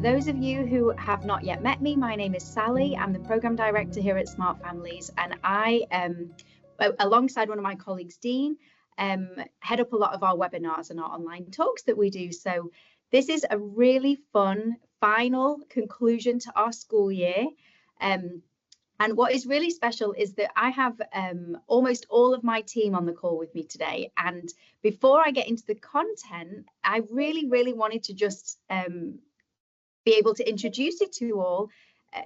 those of you who have not yet met me, my name is Sally. I'm the Program Director here at Smart Families, and I, alongside one of my colleagues, Dean, head up a lot of our webinars and our online talks that we do. So this is a really fun final conclusion to our school year. And what is really special is that I have almost all of my team on the call with me today. And before I get into the content, I really wanted to just be able to introduce you to all.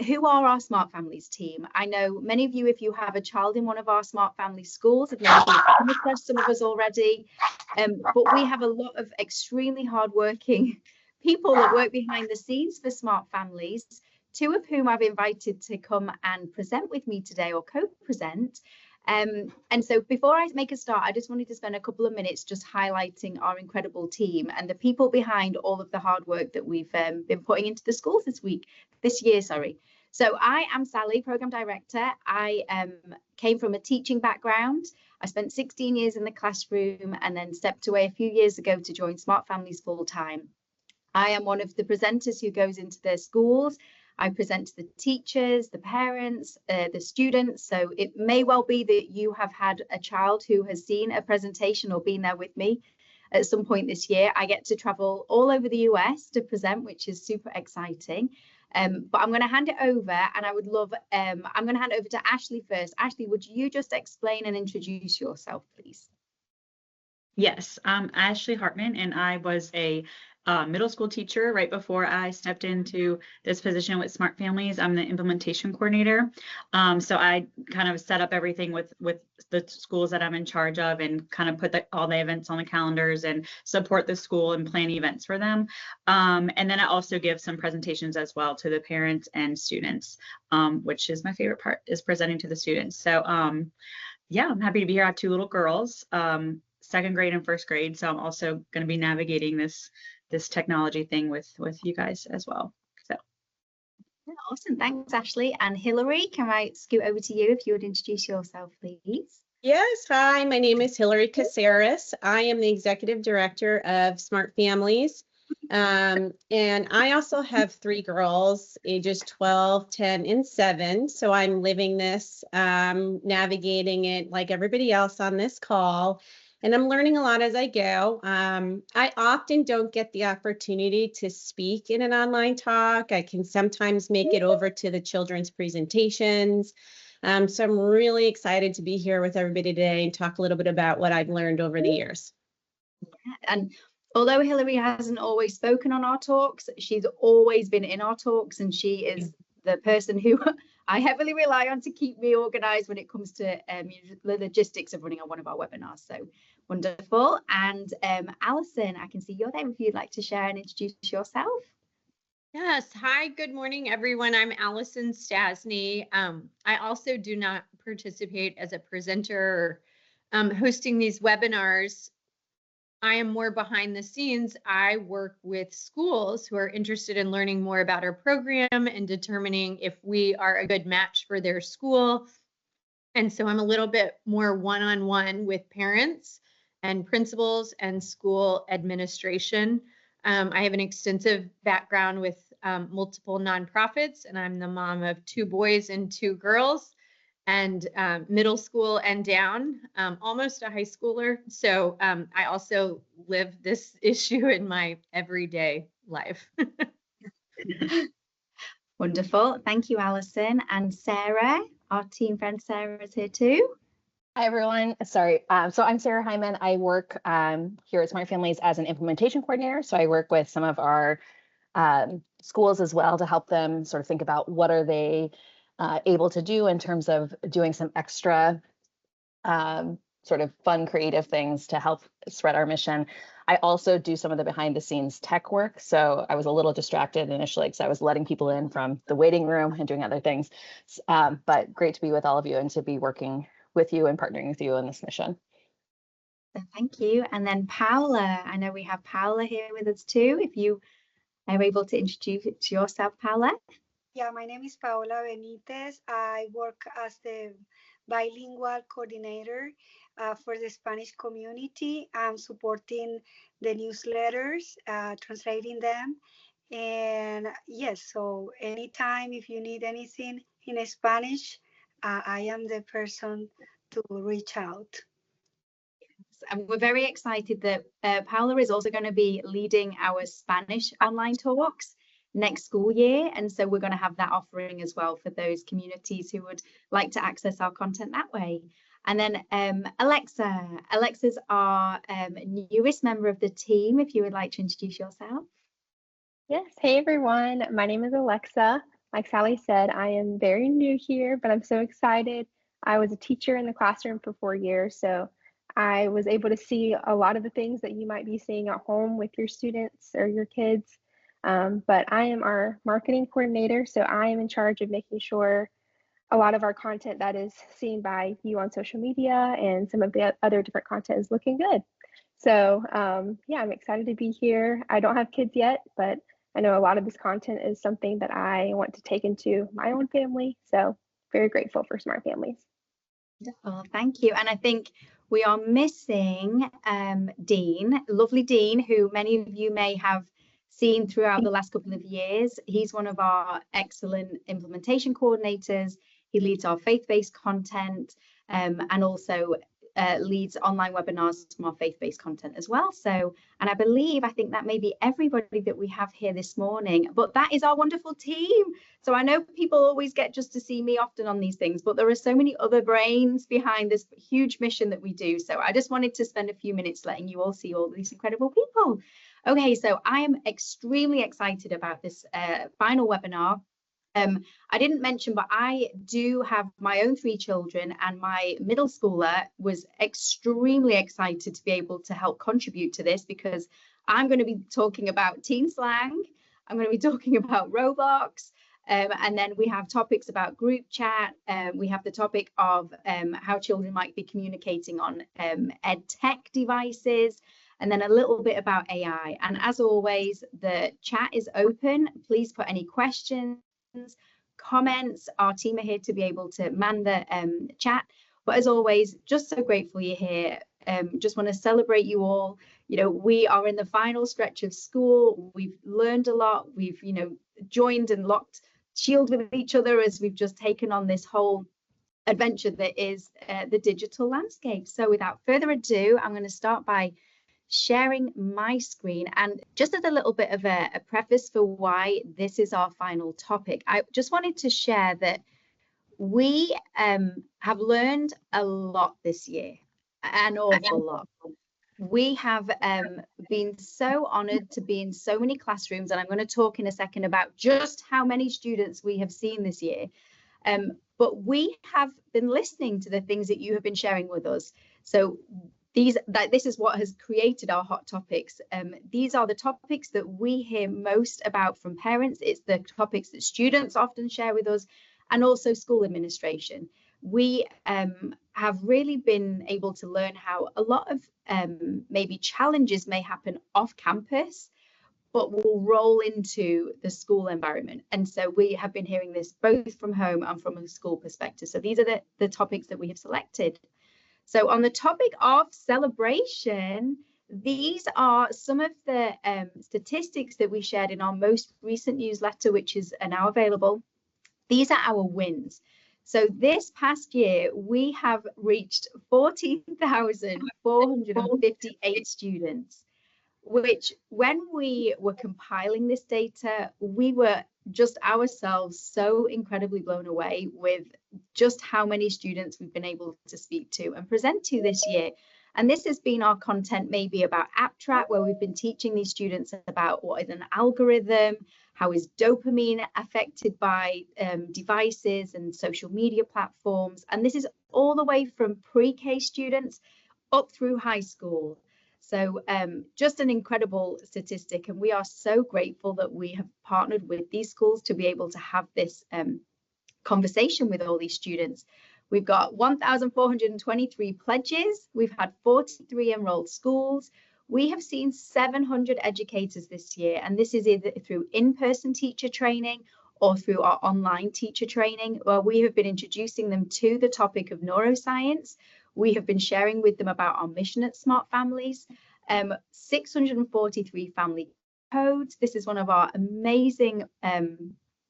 Who are our Smart Families team? I know many of you, if you have a child in one of our Smart Family schools, have come across some of us already. But we have a lot of extremely hardworking people that work behind the scenes for Smart Families, two of whom I've invited to come and present with me today, or co-present. And so before I make a start, I just wanted to spend a couple of minutes just highlighting our incredible team and the people behind all of the hard work that we've been putting into the schools this year. So I am Sally, Program Director. I came from a teaching background. I spent 16 years in the classroom and then stepped away a few years ago to join Smart Families full time. I am one of the presenters who goes into their schools. I present to the teachers, the parents, the students. So it may well be that you have had a child who has seen a presentation or been there with me at some point this year. I get to travel all over the US to present, which is super exciting. But I'm going to hand it over, and I would love, I'm going to hand it over to Ashley first. Ashley, would you just explain and introduce yourself, please? Yes, I'm Ashley Hartman, and I was a middle school teacher right before I stepped into this position with Smart Families. I'm the implementation coordinator. So I kind of set up everything with the schools that I'm in charge of, and kind of put all the events on the calendars and support the school and plan events for them. And then I also give some presentations as well to the parents and students, which is my favorite part, is presenting to the students. So yeah, I'm happy to be here. I have two little girls, second grade and first grade. So I'm also going to be navigating this technology thing with you guys as well. So awesome. Thanks, Ashley. And Hillary, can I scoot over to you if you would introduce yourself, please? Yes. Hi, my name is Hillary Caceres. I am the Executive Director of Smart Families. And I also have three girls, ages 12, 10, and 7. So I'm living this, navigating it like everybody else on this call. And I'm learning a lot as I go. I often don't get the opportunity to speak in an online talk. I can sometimes make it over to the children's presentations. So I'm really excited to be here with everybody today and talk a little bit about what I've learned over the years. Yeah, and although Hillary hasn't always spoken on our talks, she's always been in our talks, and she is the person who I heavily rely on to keep me organized when it comes to the logistics of running on one of our webinars. So wonderful. And Alison, I can see you're there if you'd like to share and introduce yourself. Yes. Hi, good morning, everyone. I'm Alison Stasny. I also do not participate as a presenter or hosting these webinars. I am more behind the scenes. I work with schools who are interested in learning more about our program and determining if we are a good match for their school. And so I'm a little bit more one-on-one with parents and principals and school administration. I have an extensive background with multiple nonprofits, and I'm the mom of 2 boys and 2 girls, and middle school and down, almost a high schooler. So I also live this issue in my everyday life. Wonderful. Thank you, Alison. And Sarah, our team friend Sarah is here too. Hi, everyone. Sorry. So I'm Sarah Hyman. I work here at Smart Families as an implementation coordinator. So I work with some of our schools as well to help them sort of think about what are they able to do in terms of doing some extra sort of fun, creative things to help spread our mission. I also do some of the behind the scenes tech work. So I was a little distracted initially because I was letting people in from the waiting room and doing other things. But great to be with all of you and to be working with you and partnering with you on this mission. Thank you. And then Paula, I know we have Paula here with us too. If you are able to introduce yourself, Paula. Yeah, my name is Paola Benitez. I work as the bilingual coordinator for the Spanish community. I'm supporting the newsletters, translating them, And yes, so anytime if you need anything in Spanish, I am the person to reach out. And we're very excited that Paula is also going to be leading our Spanish online talks next school year. And so we're going to have that offering as well for those communities who would like to access our content that way. And then Alexa's our newest member of the team, if you would like to introduce yourself. Yes, hey everyone, my name is Alexa. Like Sally said, I am very new here, but I'm so excited. I was a teacher in the classroom for 4 years, so I was able to see a lot of the things that you might be seeing at home with your students or your kids. But I am our marketing coordinator, so I am in charge of making sure a lot of our content that is seen by you on social media and some of the other different content is looking good. So yeah, I'm excited to be here. I don't have kids yet, but I know a lot of this content is something that I want to take into my own family. So very grateful for Smart Families. Wonderful, thank you. And I think we are missing Dean, lovely Dean, who many of you may have seen throughout the last couple of years. He's one of our excellent implementation coordinators. He leads our faith-based content and also leads online webinars from our faith-based content as well. So, and I think that may be everybody that we have here this morning, but that is our wonderful team. So I know people always get just to see me often on these things, but there are so many other brains behind this huge mission that we do. So I just wanted to spend a few minutes letting you all see all these incredible people. Okay, so I am extremely excited about this final webinar. I didn't mention, but I do have my own 3 children, and my middle schooler was extremely excited to be able to help contribute to this, because I'm going to be talking about teen slang, I'm going to be talking about Roblox, and then we have topics about group chat, we have the topic of how children might be communicating on ed tech devices, and then a little bit about AI. And as always, the chat is open. Please put any questions, comments. Our team are here to be able to man the chat. But as always, just so grateful you're here. Just want to celebrate you all. You know, we are in the final stretch of school. We've learned a lot. We've, you know, joined and locked shield with each other as we've just taken on this whole adventure that is the digital landscape. So without further ado, I'm going to start by sharing my screen. And just as a little bit of a preface for why this is our final topic, I just wanted to share that we have learned a lot this year, an awful lot. We have been so honored to be in so many classrooms, and I'm going to talk in a second about just how many students we have seen this year. But we have been listening to the things that you have been sharing with us. So this is what has created our hot topics. These are the topics that we hear most about from parents. It's the topics that students often share with us, and also school administration. We have really been able to learn how a lot of maybe challenges may happen off campus, but will roll into the school environment. And so we have been hearing this both from home and from a school perspective. So these are the topics that we have selected. So on the topic of celebration, these are some of the statistics that we shared in our most recent newsletter, which is now available. These are our wins. So this past year, we have reached 14,458 students, which when we were compiling this data, we were just ourselves so incredibly blown away with just how many students we've been able to speak to and present to this year. And this has been our content maybe about AppTrack, where we've been teaching these students about what is an algorithm, how is dopamine affected by devices and social media platforms. And this is all the way from pre-K students up through high school. So just an incredible statistic, and we are so grateful that we have partnered with these schools to be able to have this conversation with all these students. We've got 1,423 pledges. We've had 43 enrolled schools. We have seen 700 educators this year, and this is either through in-person teacher training or through our online teacher training, where we have been introducing them to the topic of neuroscience. We have been sharing with them about our mission at Smart Families. 643 family codes. This is one of our amazing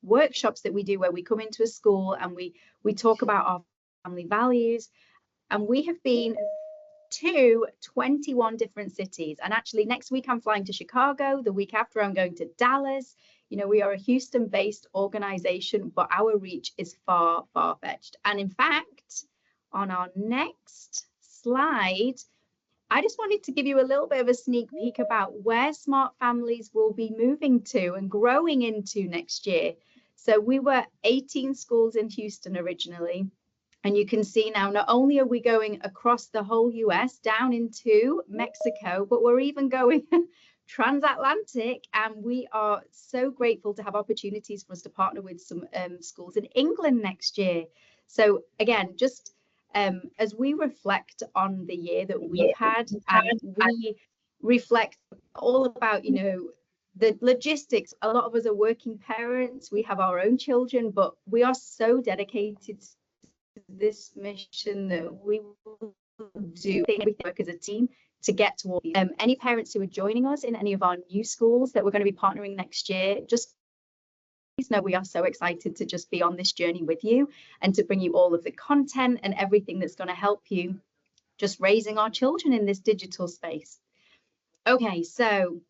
workshops that we do where we come into a school and we talk about our family values. And we have been to 21 different cities. And actually next week I'm flying to Chicago. The week after I'm going to Dallas. You know, we are a Houston-based organization, but our reach is far, far-fetched. And in fact, on our next slide, I just wanted to give you a little bit of a sneak peek about where Smart Families will be moving to and growing into next year. So we were 18 schools in Houston originally. And you can see now, not only are we going across the whole US down into Mexico, but we're even going transatlantic. And we are so grateful to have opportunities for us to partner with some schools in England next year. So again, just as we reflect on the year that we've had, and we reflect all about, you know, the logistics. A lot of us are working parents, we have our own children, but we are so dedicated to this mission that we will do everything work as a team to get towards any parents who are joining us in any of our new schools that we're going to be partnering next year. Just please know we are so excited to just be on this journey with you and to bring you all of the content and everything that's going to help you just raising our children in this digital space. Okay, so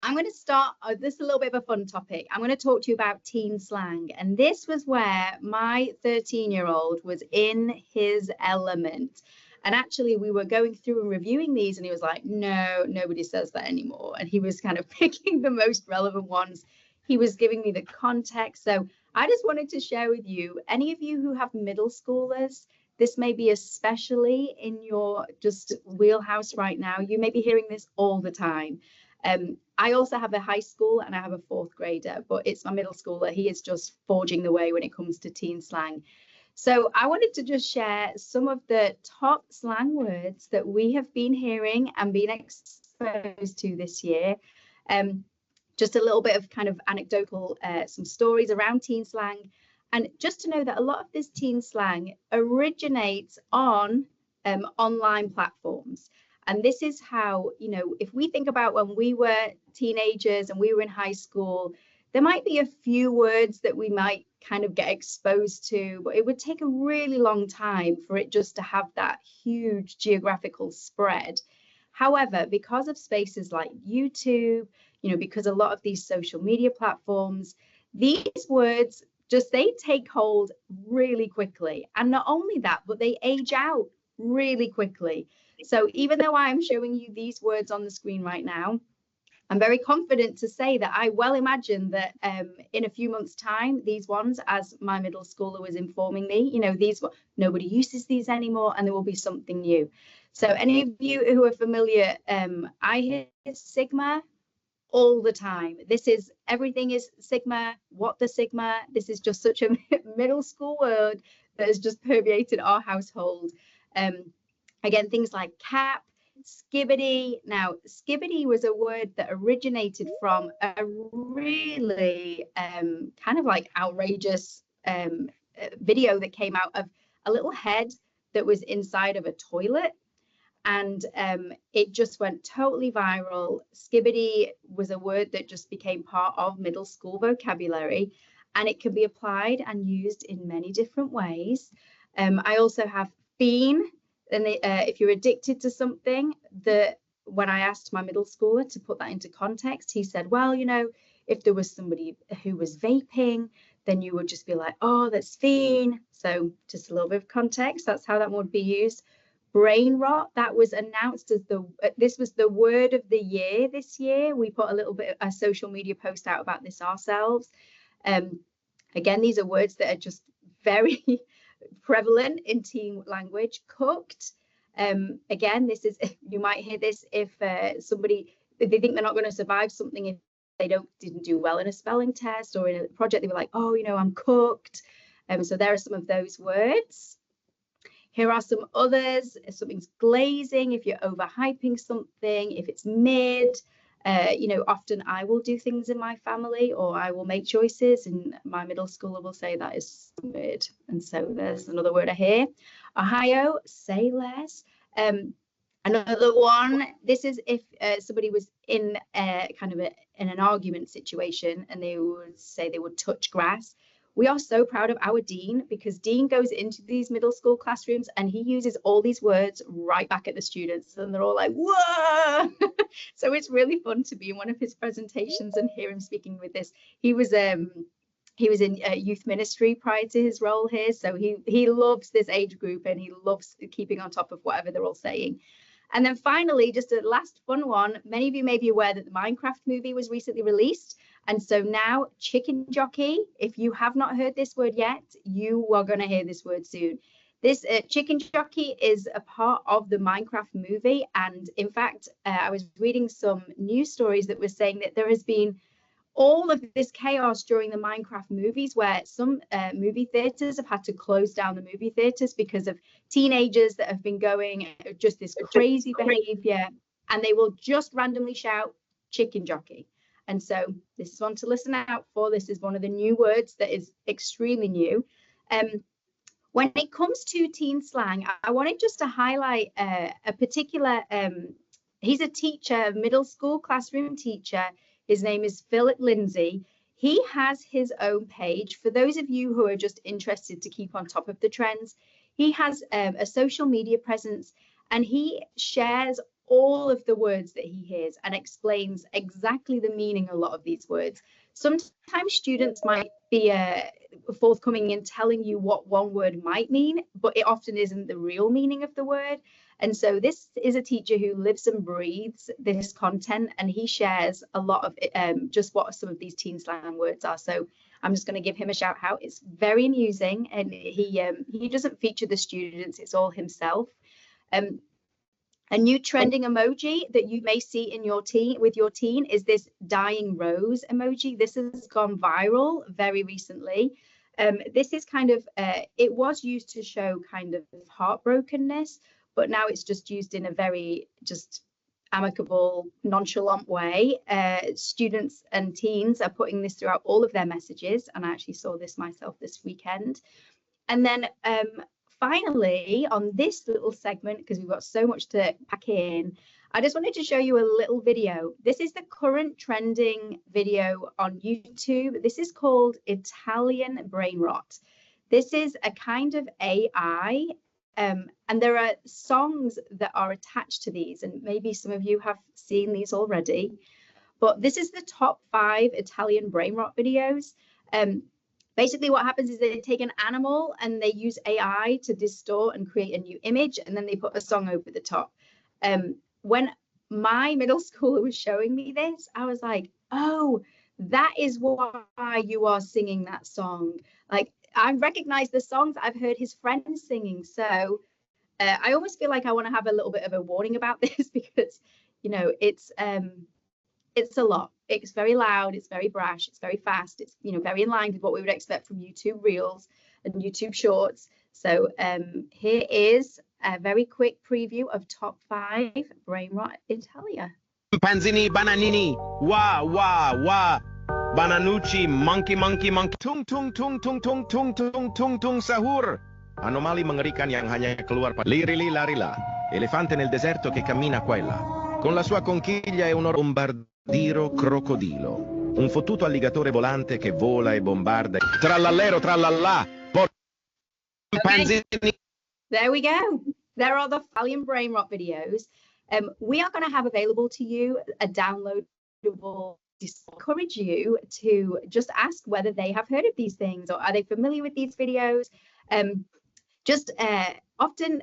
I'm going to start this is a little bit of a fun topic. I'm going to talk to you about teen slang. And this was where my 13-year-old was in his element. And actually, we were going through and reviewing these, and he was like, no, nobody says that anymore. And he was kind of picking the most relevant ones. He was giving me the context. So I just wanted to share with you, any of you who have middle schoolers, this may be especially in your just wheelhouse right now. You may be hearing this all the time. I also have a high school and I have a 4th grader, but it's my middle schooler. He is just forging the way when it comes to teen slang. So I wanted to just share some of the top slang words that we have been hearing and being exposed to this year. Just a little bit of kind of anecdotal, some stories around teen slang. And just to know that a lot of this teen slang originates on online platforms. And this is how, you know, if we think about when we were teenagers and we were in high school, there might be a few words that we might kind of get exposed to, but it would take a really long time for it just to have that huge geographical spread. However, because of spaces like YouTube, you know, because a lot of these social media platforms, these words just, they take hold really quickly. And not only that, but they age out really quickly. So even though I'm showing you these words on the screen right now, I'm very confident to say that I well imagine that in a few months' time, these ones, as my middle schooler was informing me, you know, these, nobody uses these anymore, and there will be something new. So any of you who are familiar, I hear Sigma all the time. This is, everything is Sigma, what the Sigma. This is just such a middle school word that has just permeated our household. Again, things like cap, skibbity. Now, skibbity was a word that originated from a really kind of like outrageous video that came out of a little head that was inside of a toilet. And it just went totally viral. Skibbity was a word that just became part of middle school vocabulary, and it can be applied and used in many different ways. I also have fiend. And if you're addicted to something, when I asked my middle schooler to put that into context, he said, well, you know, if there was somebody who was vaping, then you would just be like, oh, that's fiend. So just a little bit of context, that's how that would be used. Brain rot, that was announced as this was the word of the year this year. We put a little bit of a social media post out about this ourselves. Again, these are words that are just very prevalent in teen language. Cooked, again, this is, you might hear this if somebody, if they think they're not going to survive something, if they didn't do well in a spelling test or in a project, they were like, oh, you know, I'm cooked. So there are some of those words. Here are some others. If something's glazing, if you're overhyping something, if it's mid. You know, often I will do things in my family, or I will make choices, and my middle schooler will say that is mid. And so there's another word I hear. Ohio, say less. Another one, this is if somebody was in in an argument situation and they would say they would touch grass. We are so proud of our Dean, because Dean goes into these middle school classrooms and he uses all these words right back at the students, and they're all like, whoa. So it's really fun to be in one of his presentations and hear him speaking with this. He was in youth ministry prior to his role here, so he loves this age group and he loves keeping on top of whatever they're all saying. And then finally, just a last fun one, many of you may be aware that the Minecraft movie was recently released. And so now chicken jockey, if you have not heard this word yet, you are going to hear this word soon. This chicken jockey is a part of the Minecraft movie. And in fact, I was reading some news stories that were saying that there has been all of this chaos during the Minecraft movies, where some movie theaters have had to close down the movie theaters because of teenagers that have been going just this crazy behavior, and they will just randomly shout chicken jockey. And so this is one to listen out for. This is one of the new words that is extremely new. When it comes to teen slang, I wanted just to highlight a particular, he's a teacher, middle school classroom teacher. His name is Philip Lindsay. He has his own page. For those of you who are just interested to keep on top of the trends, he has a social media presence, and he shares all of the words that he hears and explains exactly the meaning of a lot of these words. Sometimes students might be forthcoming in telling you what one word might mean, but it often isn't the real meaning of the word. And so this is a teacher who lives and breathes this content, and he shares a lot of just what some of these teen slang words are. So I'm just going to give him a shout out. It's very amusing, and he doesn't feature the students, it's all himself. A new trending emoji that you may see in your teen is this dying rose emoji. This has gone viral very recently. This is kind of, it was used to show kind of heartbrokenness, but now it's just used in a very just amicable, nonchalant way. Students and teens are putting this throughout all of their messages, and I actually saw this myself this weekend. And then finally, on this little segment, because we've got so much to pack in, I just wanted to show you a little video. This is the current trending video on YouTube. This is called Italian Brain Rot. This is a kind of AI, and there are songs that are attached to these, and maybe some of you have seen these already, but this is the top 5 Italian brain rot videos. Basically what happens is they take an animal and they use AI to distort and create a new image, and then they put a song over the top. When my middle schooler was showing me this, I was like, oh, that is why you are singing that song. Like, I recognize the songs I've heard his friends singing. So I almost feel like I want to have a little bit of a warning about this, because, you know, it's a lot. It's very loud, it's very brash, it's very fast, it's, you know, very in line with what we would expect from YouTube Reels and YouTube Shorts. So here is a very quick preview of top 5 brain rot Italia. Panzini, bananini, wah, wah, wah. Bananucci, monkey, monkey, monkey. Tung, tung, tung, tung, tung, tung, tung, tung, tung, sahur. Anomali mengerikan yang hanya keluar pada lirili larila. Elefante nel deserto che cammina qua e là. Con la sua conchiglia è un bombardiro crocodilo. Un fottuto alligatore volante che vola e bombarda. Trallallero, trallallà. Okay. There we go. There are the Italian brain rot videos. We are going to have available to you a downloadable. Encourage you to just ask whether they have heard of these things, or are they familiar with these videos. Often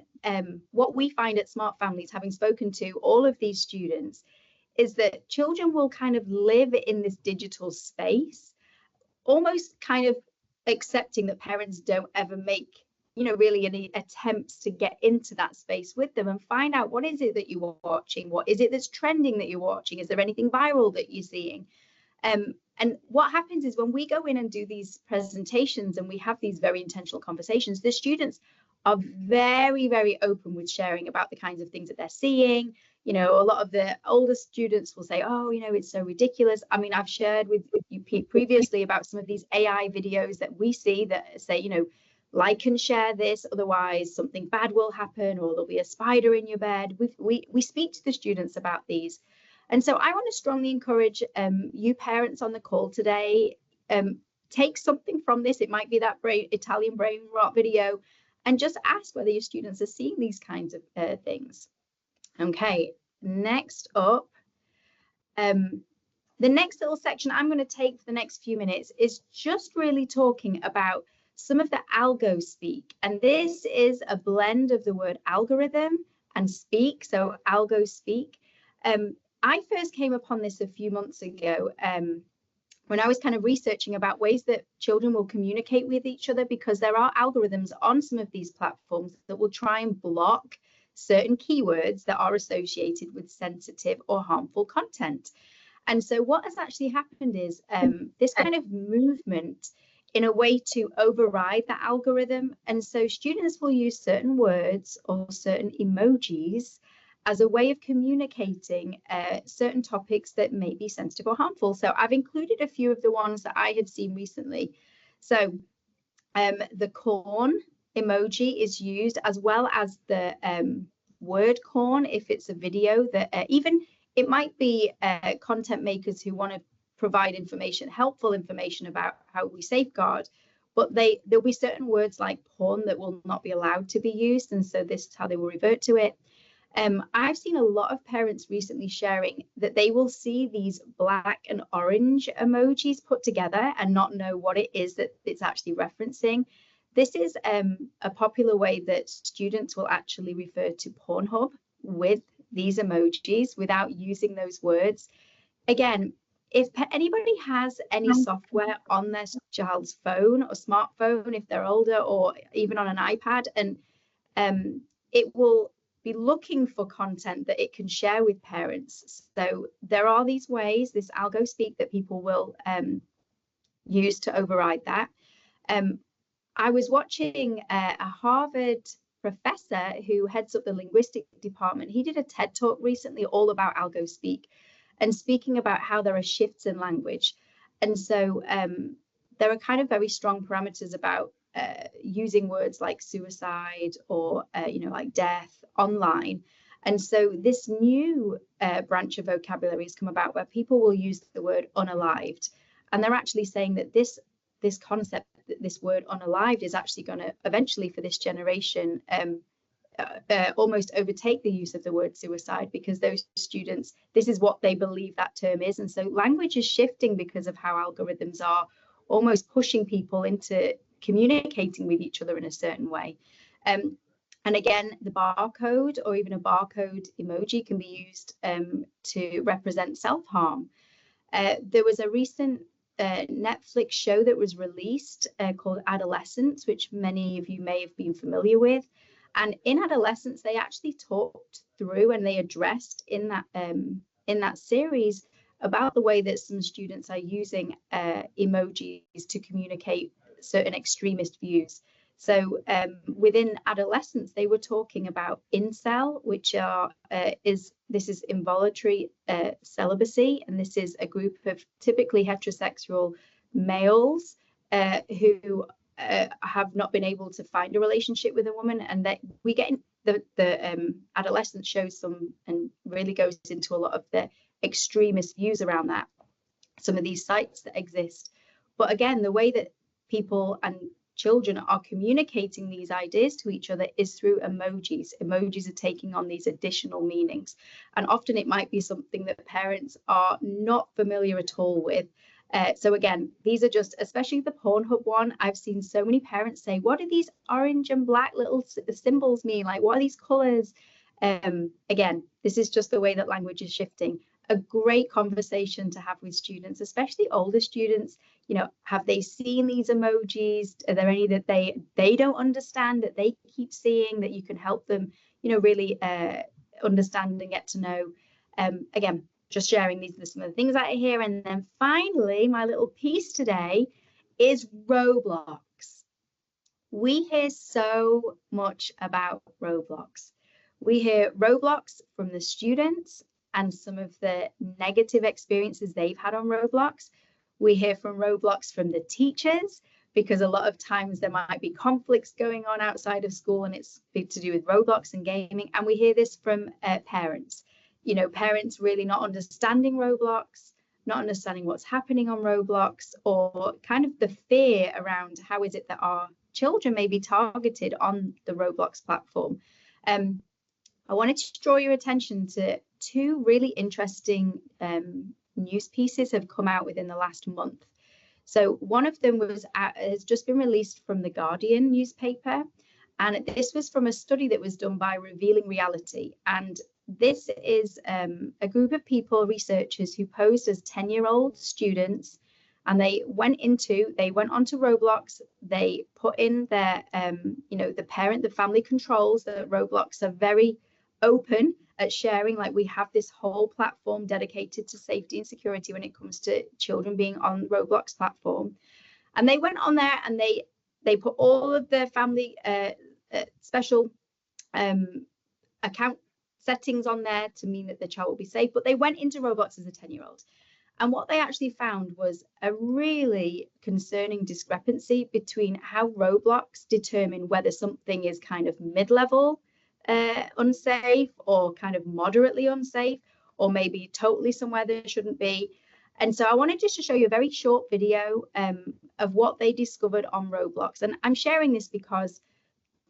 what we find at Smart Families, having spoken to all of these students, is that children will kind of live in this digital space, almost kind of accepting that parents don't ever make, you know, really any attempts to get into that space with them and find out, what is it that you are watching? What is it that's trending that you're watching? Is there anything viral that you're seeing? And what happens is, when we go in and do these presentations and we have these very intentional conversations, the students are very, very open with sharing about the kinds of things that they're seeing. You know, a lot of the older students will say, oh, you know, it's so ridiculous. I mean, I've shared with you previously about some of these AI videos that we see that say, you know, like and share this, otherwise something bad will happen, or there'll be a spider in your bed. We speak to the students about these. And so I want to strongly encourage you parents on the call today, take something from this. It might be that Italian brain rot video, and just ask whether your students are seeing these kinds of things. Okay, next up, the next little section I'm going to take for the next few minutes is just really talking about some of the algo speak. And this is a blend of the word algorithm and speak, so algo speak. I first came upon this a few months ago when I was kind of researching about ways that children will communicate with each other, because there are algorithms on some of these platforms that will try and block certain keywords that are associated with sensitive or harmful content. And so what has actually happened is this kind of movement in a way to override the algorithm. And so students will use certain words or certain emojis as a way of communicating certain topics that may be sensitive or harmful. So I've included a few of the ones that I had seen recently. So the corn emoji is used, as well as the word corn if it's a video that even it might be content makers who want to provide information, helpful information about how we safeguard, but there'll be certain words like porn that will not be allowed to be used, and so this is how they will revert to it. I've seen a lot of parents recently sharing that they will see these black and orange emojis put together and not know what it is that it's actually referencing. This is a popular way that students will actually refer to Pornhub with these emojis without using those words. Again, if anybody has any software on their child's phone or smartphone, if they're older, or even on an iPad, and it will be looking for content that it can share with parents. So there are these ways, this algo speak, that people will use to override that. I was watching a Harvard professor who heads up the linguistic department. He did a TED talk recently all about algo speak and speaking about how there are shifts in language. And so there are kind of very strong parameters about using words like suicide or like death online. And so this new branch of vocabulary has come about where people will use the word unalived, and they're actually saying that this concept, this word unalived, is actually going to eventually, for this generation, almost overtake the use of the word suicide, because those students, this is what they believe that term is. And so language is shifting because of how algorithms are almost pushing people into communicating with each other in a certain way. And again, the barcode or even a barcode emoji can be used to represent self-harm. There was a recent Netflix show that was released called Adolescence, which many of you may have been familiar with. And in Adolescence, they actually talked through and they addressed in that series about the way that some students are using emojis to communicate certain extremist views. So within Adolescence, they were talking about incel, which this is involuntary celibacy, and this is a group of typically heterosexual males who have not been able to find a relationship with a woman, and that we get in the Adolescence shows some and really goes into a lot of the extremist views around that, some of these sites that exist. But again, the way that people and children are communicating these ideas to each other is through emojis. Emojis are taking on these additional meanings, and often it might be something that parents are not familiar at all with. So again, these are just, especially the Pornhub one, I've seen so many parents say, what do these orange and black little symbols mean? Like, what are these colors? Again, this is just the way that language is shifting. A great conversation to have with students, especially older students. Have they seen these emojis? Are there any that they don't understand that they keep seeing that you can help them, really understand and get to know? Again, just sharing these are some of the things that I hear. And then finally, my little piece today is Roblox. We hear so much about Roblox. We hear Roblox from the students and some of the negative experiences they've had on Roblox. We hear from Roblox from the teachers because a lot of times there might be conflicts going on outside of school and it's to do with Roblox and gaming. And we hear this from parents, you know, parents really not understanding Roblox, not understanding what's happening on Roblox, or kind of the fear around how is it that our children may be targeted on the Roblox platform. I wanted to draw your attention to two really interesting news pieces have come out within the last month. So one of them has just been released from the Guardian newspaper, and this was from a study that was done by Revealing Reality. And this is a group of people, researchers, who posed as 10-year-old students, and they went onto Roblox. They put in their, you know, the family controls. That Roblox are very open at sharing, like we have this whole platform dedicated to safety and security when it comes to children being on Roblox platform. And they went on there and they put all of their family special account settings on there to mean that the child will be safe, but they went into Roblox as a 10-year-old. And what they actually found was a really concerning discrepancy between how Roblox determine whether something is kind of mid-level unsafe, or kind of moderately unsafe, or maybe totally somewhere there shouldn't be. And so I wanted just to show you a very short video of what they discovered on Roblox. And I'm sharing this because,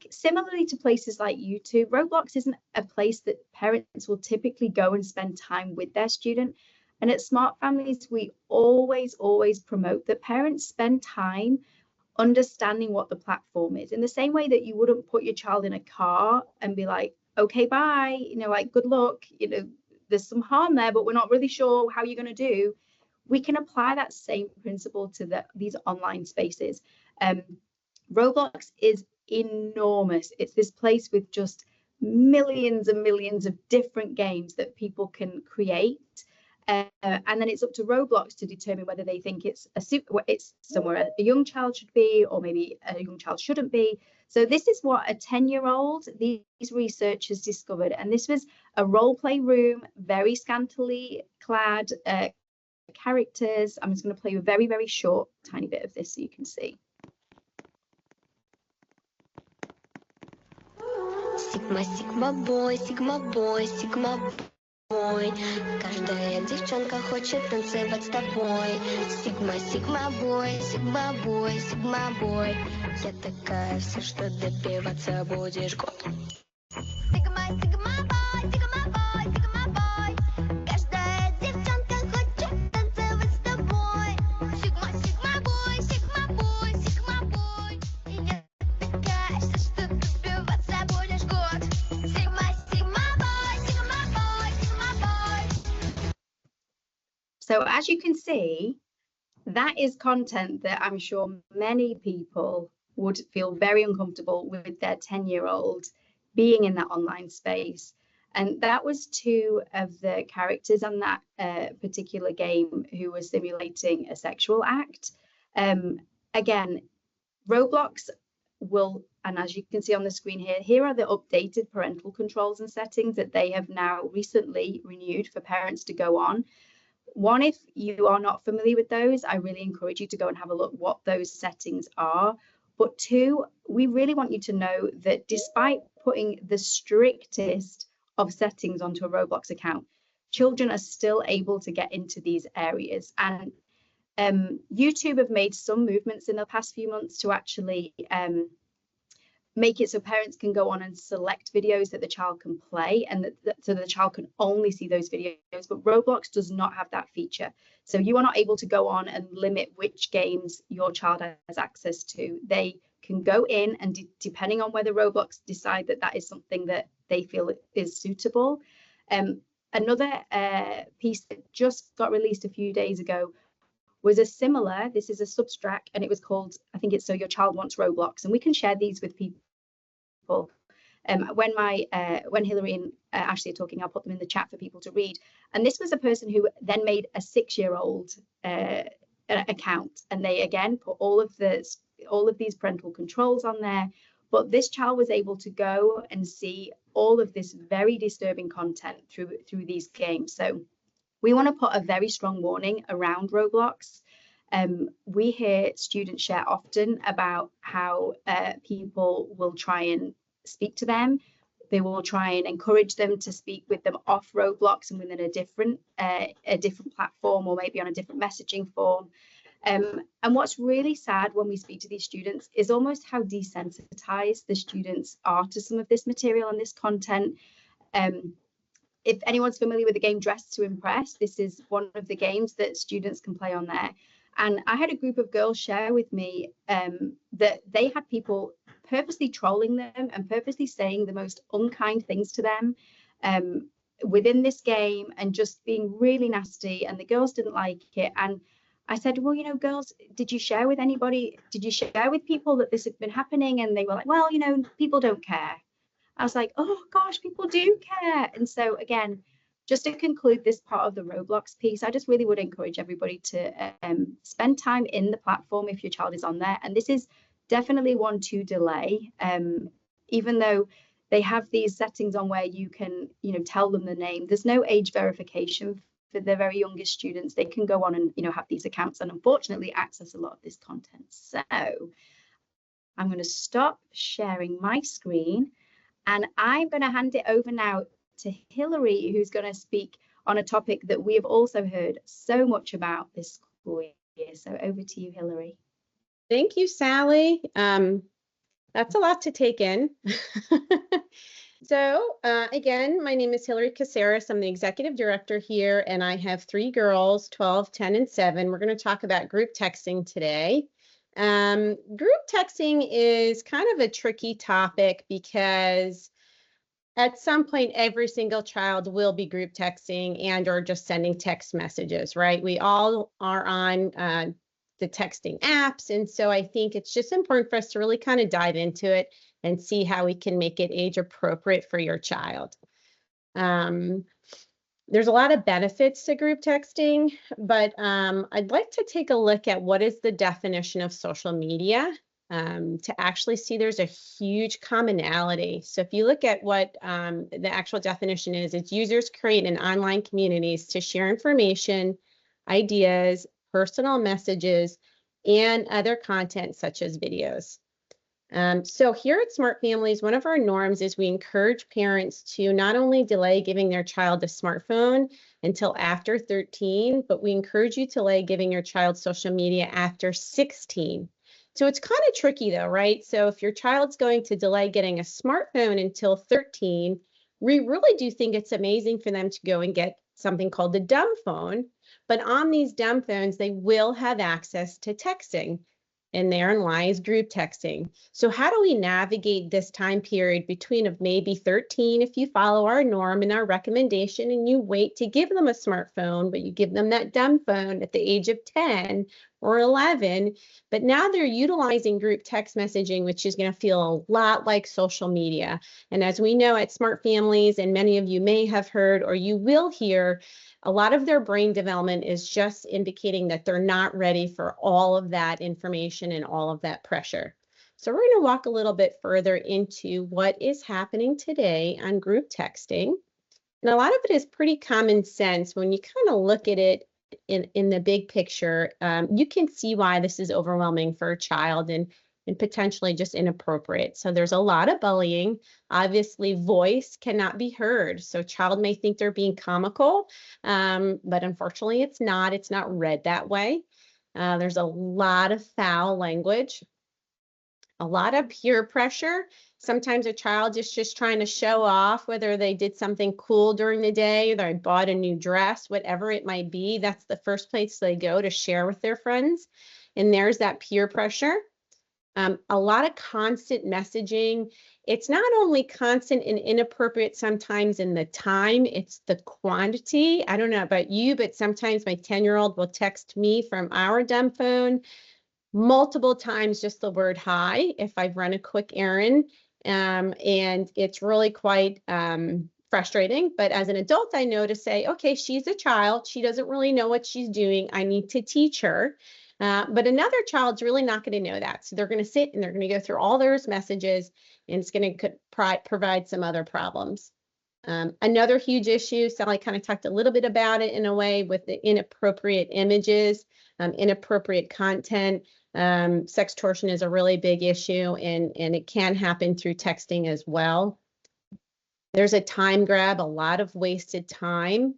similarly to places like YouTube, Roblox isn't a place that parents will typically go and spend time with their student. And at Smart Families, we always promote that parents spend time understanding what the platform is, in the same way that you wouldn't put your child in a car and be like, okay, bye, you know, like, good luck, you know, there's some harm there, but we're not really sure how you're going to do. We can apply that same principle to these online spaces. Roblox is enormous. It's this place with just millions and millions of different games that people can create. And then it's up to Roblox to determine whether they think it's somewhere a young child should be, or maybe a young child shouldn't be. So this is what a 10-year-old, these researchers discovered. And this was a role play room, very scantily clad characters. I'm just going to play you a very, very short, tiny bit of this so you can see. Sigma, Sigma boy, Sigma boy, Sigma boy. Каждая девчонка хочет танцевать с тобой. Sigma, Sigma boy, Sigma boy, Sigma boy. Я такая вся, что добиваться будешь год. Sigma, Sigma boy, Sigma boy, Sigma boy. Каждая девчонка хочет танцевать с тобой. Sigma, Sigma boy, Sigma boy, Sigma boy. Я такая вся, что добиваться будешь год. Sigma, Sigma boy, Sigma boy, Sigma boy. So as you can see, that is content that I'm sure many people would feel very uncomfortable with their 10-year-old being in that online space. And that was two of the characters on that particular game who were simulating a sexual act. Again, Roblox will, and as you can see on the screen here are the updated parental controls and settings that they have now recently renewed for parents to go on. One, if you are not familiar with those, I really encourage you to go and have a look what those settings are. But two, we really want you to know that despite putting the strictest of settings onto a Roblox account, children are still able to get into these areas. And YouTube have made some movements in the past few months to actually make it so parents can go on and select videos that the child can play, and so the child can only see those videos. But Roblox does not have that feature. So you are not able to go on and limit which games your child has access to. They can go in, and depending on whether Roblox decide that that is something that they feel is suitable. Another piece that just got released a few days ago was a similar, this is a Substract, and it was called, I think it's So Your Child Wants Roblox, and we can share these with people. When Hillary and Ashley are talking, I'll put them in the chat for people to read. And this was a person who then made a 6-year-old account, and they again put all of these parental controls on there. But this child was able to go and see all of this very disturbing content through these games. So we want to put a very strong warning around Roblox. We hear students share often about how people will try and speak to them. They will try and encourage them to speak with them off Roblox and within a different platform, or maybe on a different messaging form. And what's really sad when we speak to these students is almost how desensitized the students are to some of this material and this content. If anyone's familiar with the game Dress to Impress, this is one of the games that students can play on there. And I had a group of girls share with me that they had people purposely trolling them and purposely saying the most unkind things to them within this game, and just being really nasty, and the girls didn't like it. And I said, well, you know, girls, did you share with anybody? Did you share with people that this had been happening? And they were like, well, you know, people don't care. I was like, oh gosh, people do care. And so again, just to conclude this part of the Roblox piece, I just really would encourage everybody to spend time in the platform if your child is on there. And this is definitely one to delay, even though they have these settings on where you can, you know, tell them the name. There's no age verification for the very youngest students. They can go on and, you know, have these accounts and unfortunately access a lot of this content. So I'm going to stop sharing my screen, and I'm going to hand it over now to Hilary, who's going to speak on a topic that we have also heard so much about this school year. So over to you, Hilary. Thank you, Sally. That's a lot to take in. So again, my name is Hilary Caceres. I'm the executive director here, and I have 3 girls, 12, 10, and 7. We're going to talk about group texting today. Group texting is kind of a tricky topic because at some point, every single child will be group texting and or just sending text messages, right? We all are on the texting apps. And so I think it's just important for us to really kind of dive into it and see how we can make it age appropriate for your child. There's a lot of benefits to group texting, but I'd like to take a look at what is the definition of social media to actually see there's a huge commonality. So if you look at what the actual definition is, it's users create in online communities to share information, ideas, personal messages, and other content such as videos. So here at Smart Families, one of our norms is we encourage parents to not only delay giving their child a smartphone until after 13, but we encourage you to delay giving your child social media after 16. So it's kind of tricky though, right? So if your child's going to delay getting a smartphone until 13, we really do think it's amazing for them to go and get something called the dumb phone. But on these dumb phones, they will have access to texting. And therein lies group texting. So how do we navigate this time period between of maybe 13 if you follow our norm and our recommendation and you wait to give them a smartphone, but you give them that dumb phone at the age of 10 or 11, but now they're utilizing group text messaging, which is going to feel a lot like social media. And as we know at Smart Families, and many of you may have heard or you will hear, a lot of their brain development is just indicating that they're not ready for all of that information and all of that pressure. So we're going to walk a little bit further into what is happening today on group texting. And a lot of it is pretty common sense. When you kind of look at it in the big picture, you can see why this is overwhelming for a child and potentially just inappropriate. So there's a lot of bullying. Obviously, voice cannot be heard. So child may think they're being comical, but unfortunately it's not. It's not read that way. There's a lot of foul language, a lot of peer pressure. Sometimes a child is just trying to show off whether they did something cool during the day, or they bought a new dress, whatever it might be. That's the first place they go to share with their friends. And there's that peer pressure. A lot of constant messaging. It's not only constant and inappropriate sometimes in the time, it's the quantity. I don't know about you, but sometimes my 10-year-old will text me from our dumb phone multiple times just the word hi if I've run a quick errand. And it's really quite frustrating. But as an adult, I know to say, okay, she's a child. She doesn't really know what she's doing. I need to teach her. But another child's really not going to know that. So they're going to sit and they're going to go through all those messages, and it's going to provide some other problems. Another huge issue, Sally kind of talked a little bit about it in a way, with the inappropriate images, inappropriate content. Sex torsion is a really big issue, and it can happen through texting as well. There's a time grab, a lot of wasted time.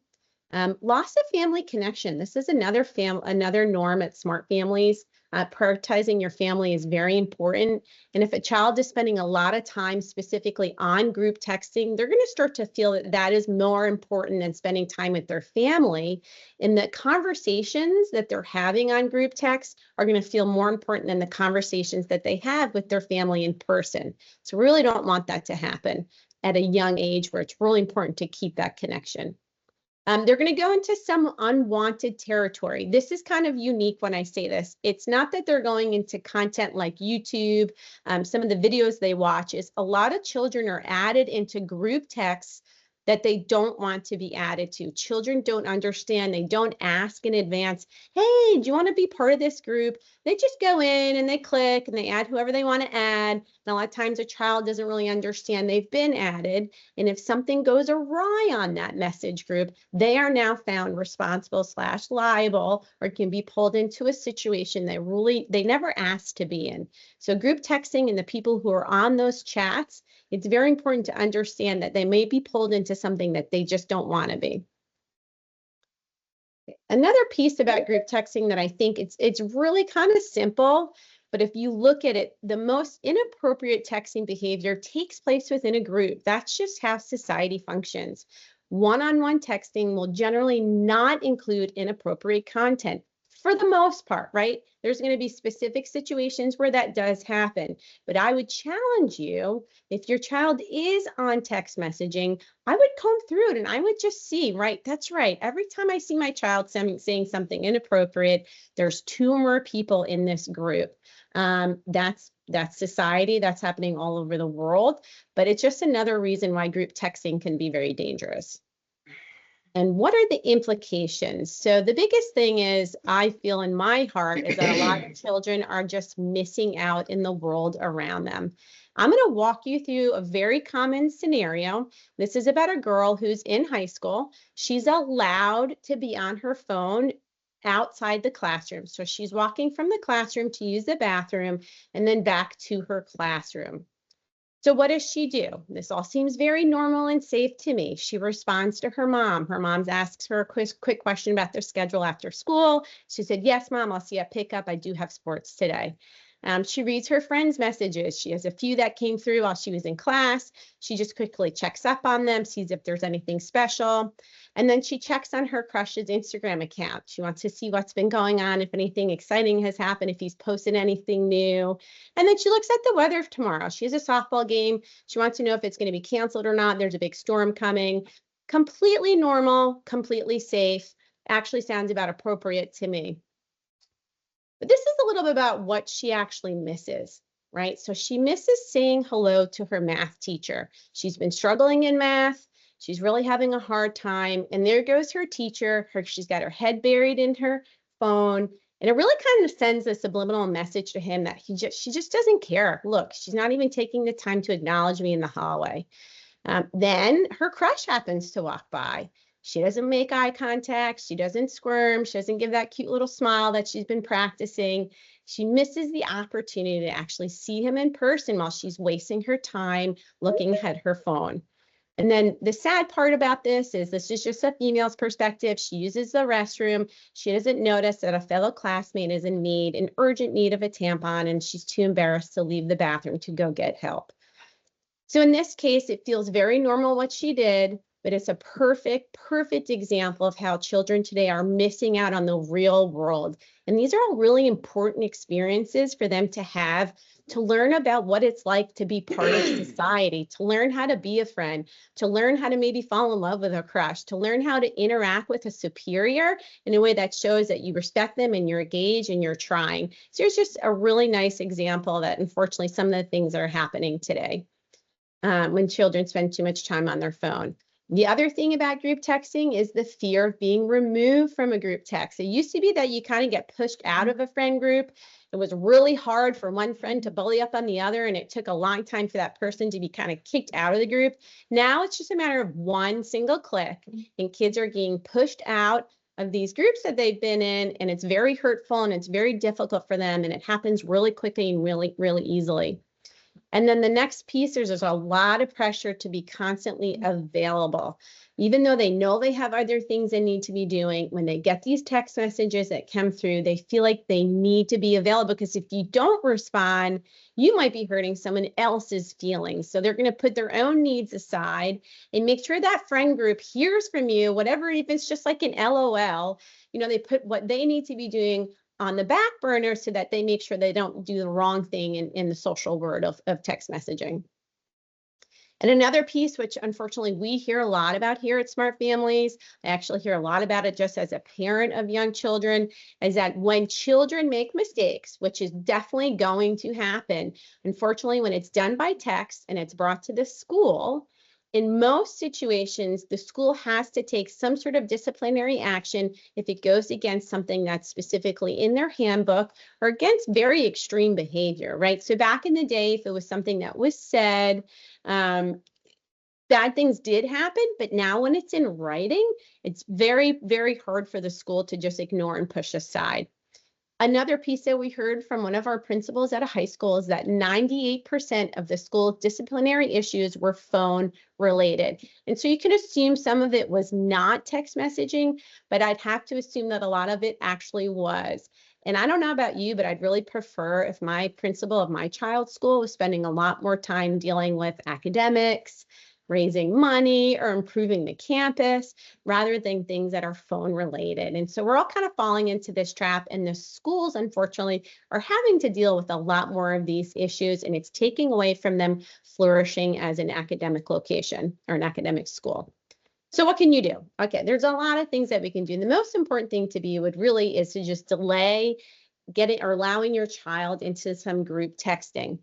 Loss of family connection. This is another norm at Smart Families. Prioritizing your family is very important. And if a child is spending a lot of time specifically on group texting, they're going to start to feel that that is more important than spending time with their family. And the conversations that they're having on group text are going to feel more important than the conversations that they have with their family in person. So really don't want that to happen at a young age, where it's really important to keep that connection. They're going to go into some unwanted territory. This is kind of unique when I say this. It's not that they're going into content like YouTube. Some of the videos they watch is a lot of children are added into group texts that they don't want to be added to. Children don't understand. They don't ask in advance, hey, do you want to be part of this group? They just go in and they click and they add whoever they want to add. And a lot of times a child doesn't really understand they've been added. And if something goes awry on that message group, they are now found responsible / liable, or can be pulled into a situation they never asked to be in. So group texting and the people who are on those chats, it's very important to understand that they may be pulled into something that they just don't want to be. Another piece about group texting that I think it's really kind of simple, but if you look at it, the most inappropriate texting behavior takes place within a group. That's just how society functions. One-on-one texting will generally not include inappropriate content, for the most part, right? There's going to be specific situations where that does happen, but I would challenge you, if your child is on text messaging, I would comb through it and I would just see, right, that's right. Every time I see my child saying something inappropriate, there's 2 or more people in this group. That's society. That's happening all over the world, but it's just another reason why group texting can be very dangerous. And what are the implications? So the biggest thing is, I feel in my heart, is that a lot of children are just missing out in the world around them. I'm going to walk you through a very common scenario. This is about a girl who's in high school. She's allowed to be on her phone outside the classroom. So she's walking from the classroom to use the bathroom and then back to her classroom. So what does she do? This all seems very normal and safe to me. She responds to her mom. Her mom asks her a quick question about their schedule after school. She said, yes, Mom, I'll see you at pickup. I do have sports today. She reads her friends' messages. She has a few that came through while she was in class. She just quickly checks up on them, sees if there's anything special. And then she checks on her crush's Instagram account. She wants to see what's been going on, if anything exciting has happened, if he's posted anything new. And then she looks at the weather tomorrow. She has a softball game. She wants to know if it's going to be canceled or not. There's a big storm coming. Completely normal, completely safe. Actually sounds about appropriate to me. But this is a little bit about what she actually misses, right? So she misses saying hello to her math teacher. She's been struggling in math. She's really having a hard time. And there goes her teacher. She's got her head buried in her phone. And it really kind of sends a subliminal message to him that she just doesn't care. Look, she's not even taking the time to acknowledge me in the hallway. Then her crush happens to walk by. She doesn't make eye contact. She doesn't squirm. She doesn't give that cute little smile that she's been practicing. She misses the opportunity to actually see him in person while she's wasting her time looking at her phone. And then the sad part about this is just a female's perspective. She uses the restroom. She doesn't notice that a fellow classmate is in urgent need of a tampon, and she's too embarrassed to leave the bathroom to go get help. So in this case, it feels very normal what she did, but it's a perfect example of how children today are missing out on the real world. And these are all really important experiences for them to have, to learn about what it's like to be part of society, to learn how to be a friend, to learn how to maybe fall in love with a crush, to learn how to interact with a superior in a way that shows that you respect them and you're engaged and you're trying. So here's just a really nice example that unfortunately some of the things that are happening today when children spend too much time on their phone. The other thing about group texting is the fear of being removed from a group text. It used to be that you kind of get pushed out of a friend group. It was really hard for one friend to bully up on the other, and it took a long time for that person to be kind of kicked out of the group. Now it's just a matter of one single click, and kids are getting pushed out of these groups that they've been in, and it's very hurtful and it's very difficult for them, and it happens really quickly and really, really easily. And then the next piece, there's a lot of pressure to be constantly available. Even though they know they have other things they need to be doing, when they get these text messages that come through, they feel like they need to be available, because if you don't respond, you might be hurting someone else's feelings. So they're going to put their own needs aside and make sure that friend group hears from you, whatever, if it's just like an LOL, you know, they put what they need to be doing on the back burner so that they make sure they don't do the wrong thing in the social world of text messaging. And another piece, which unfortunately we hear a lot about here at Smart Families, I actually hear a lot about it just as a parent of young children, is that when children make mistakes, which is definitely going to happen, unfortunately, when it's done by text and it's brought to the school, in most situations, the school has to take some sort of disciplinary action if it goes against something that's specifically in their handbook or against very extreme behavior, right? So back in the day, if it was something that was said, bad things did happen, but now when it's in writing, it's very, very hard for the school to just ignore and push aside. Another piece that we heard from one of our principals at a high school is that 98% of the school's disciplinary issues were phone related. And so you can assume some of it was not text messaging, but I'd have to assume that a lot of it actually was. And I don't know about you, but I'd really prefer if my principal of my child's school was spending a lot more time dealing with academics, raising money, or improving the campus, rather than things that are phone related. And so we're all kind of falling into this trap, and the schools, unfortunately, are having to deal with a lot more of these issues, and it's taking away from them flourishing as an academic location or an academic school. So what can you do? Okay, there's a lot of things that we can do. The most important thing to be would really is to just delay getting or allowing your child into some group texting.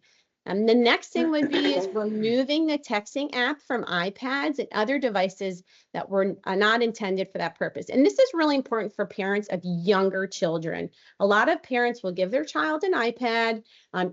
The next thing would be is removing the texting app from iPads and other devices that were not intended for that purpose. And this is really important for parents of younger children. A lot of parents will give their child an iPad.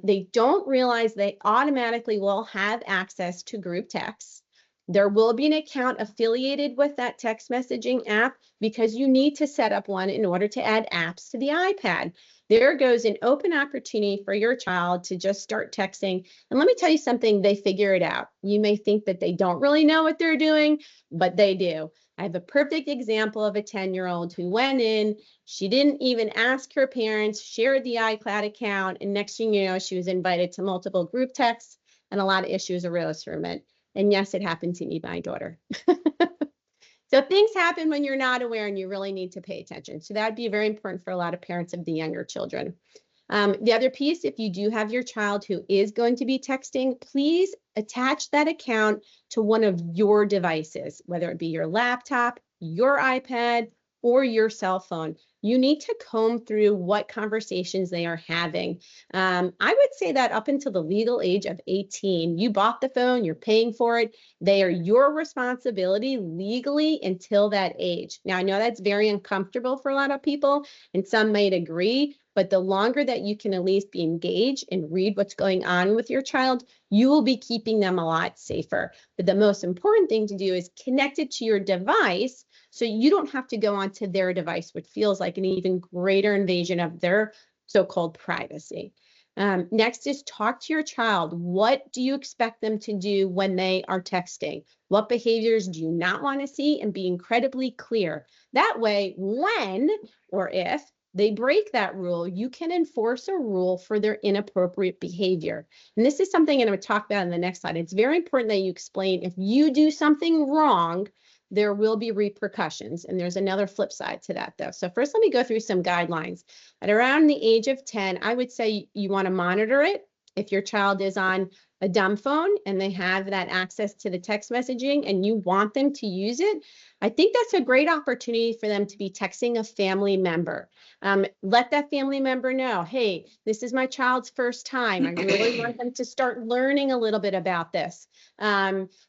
They don't realize they automatically will have access to group texts. There will be an account affiliated with that text messaging app because you need to set up one in order to add apps to the iPad. There goes an open opportunity for your child to just start texting. And let me tell you something, they figure it out. You may think that they don't really know what they're doing, but they do. I have a perfect example of a 10-year-old who went in, she didn't even ask her parents, shared the iCloud account, and next thing you know, she was invited to multiple group texts and a lot of issues arose from it. And yes, it happened to me, my daughter. So things happen when you're not aware and you really need to pay attention. So that'd be very important for a lot of parents of the younger children. The other piece, if you do have your child who is going to be texting, please attach that account to one of your devices, whether it be your laptop, your iPad, or your cell phone. You need to comb through what conversations they are having. I would say that up until the legal age of 18, you bought the phone, you're paying for it. They are your responsibility legally until that age. Now, I know that's very uncomfortable for a lot of people, and some might agree, but the longer that you can at least be engaged and read what's going on with your child, you will be keeping them a lot safer. But the most important thing to do is connect it to your device so you don't have to go onto their device, which feels like an even greater invasion of their so-called privacy. Next is talk to your child. What do you expect them to do when they are texting? What behaviors do you not want to see? And be incredibly clear. That way, when or if they break that rule, you can enforce a rule for their inappropriate behavior. And this is something I'm going to talk about in the next slide. It's very important that you explain if you do something wrong, there will be repercussions. And there's another flip side to that, though. So first, let me go through some guidelines. At around the age of 10, I would say you want to monitor it. If your child is on a dumb phone and they have that access to the text messaging and you want them to use it, I think that's a great opportunity for them to be texting a family member. Let that family member know, hey, this is my child's first time. I really want them to start learning a little bit about this.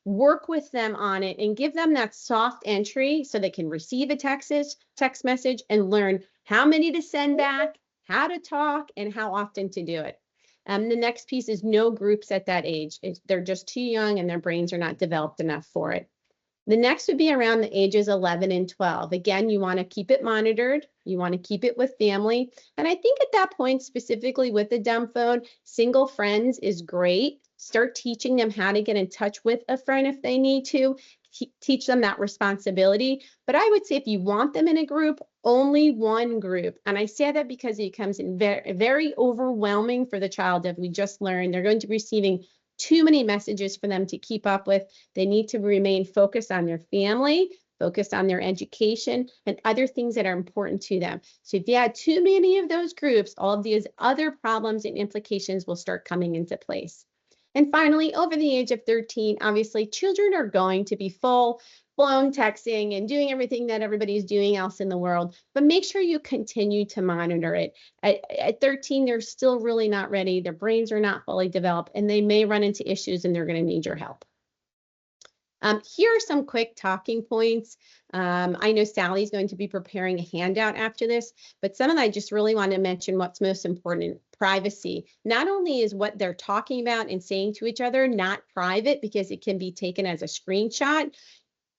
Work with them on it and give them that soft entry so they can receive a text message and learn how many to send back, how to talk, and how often to do it. The next piece is no groups at that age. They're just too young and their brains are not developed enough for it. The next would be around the ages 11 and 12. Again, you want to keep it monitored. You want to keep it with family. And I think at that point, specifically with the dumb phone, single friends is great. Start teaching them how to get in touch with a friend if they need to. Teach them that responsibility. But I would say if you want them in a group, only one group. And I say that because it becomes very, very overwhelming for the child. As we just learned, they're going to be receiving too many messages for them to keep up with. They need to remain focused on their family, focused on their education, and other things that are important to them. So if you add too many of those groups, all of these other problems and implications will start coming into place. And finally, over the age of 13, obviously, children are going to be full-blown texting and doing everything that everybody's doing else in the world, but make sure you continue to monitor it. At 13, they're still really not ready. Their brains are not fully developed, and they may run into issues, and they're going to need your help. Here are some quick talking points. I know Sally's going to be preparing a handout after this, but some of that I just really want to mention what's most important. Privacy. Not only is what they're talking about and saying to each other not private because it can be taken as a screenshot,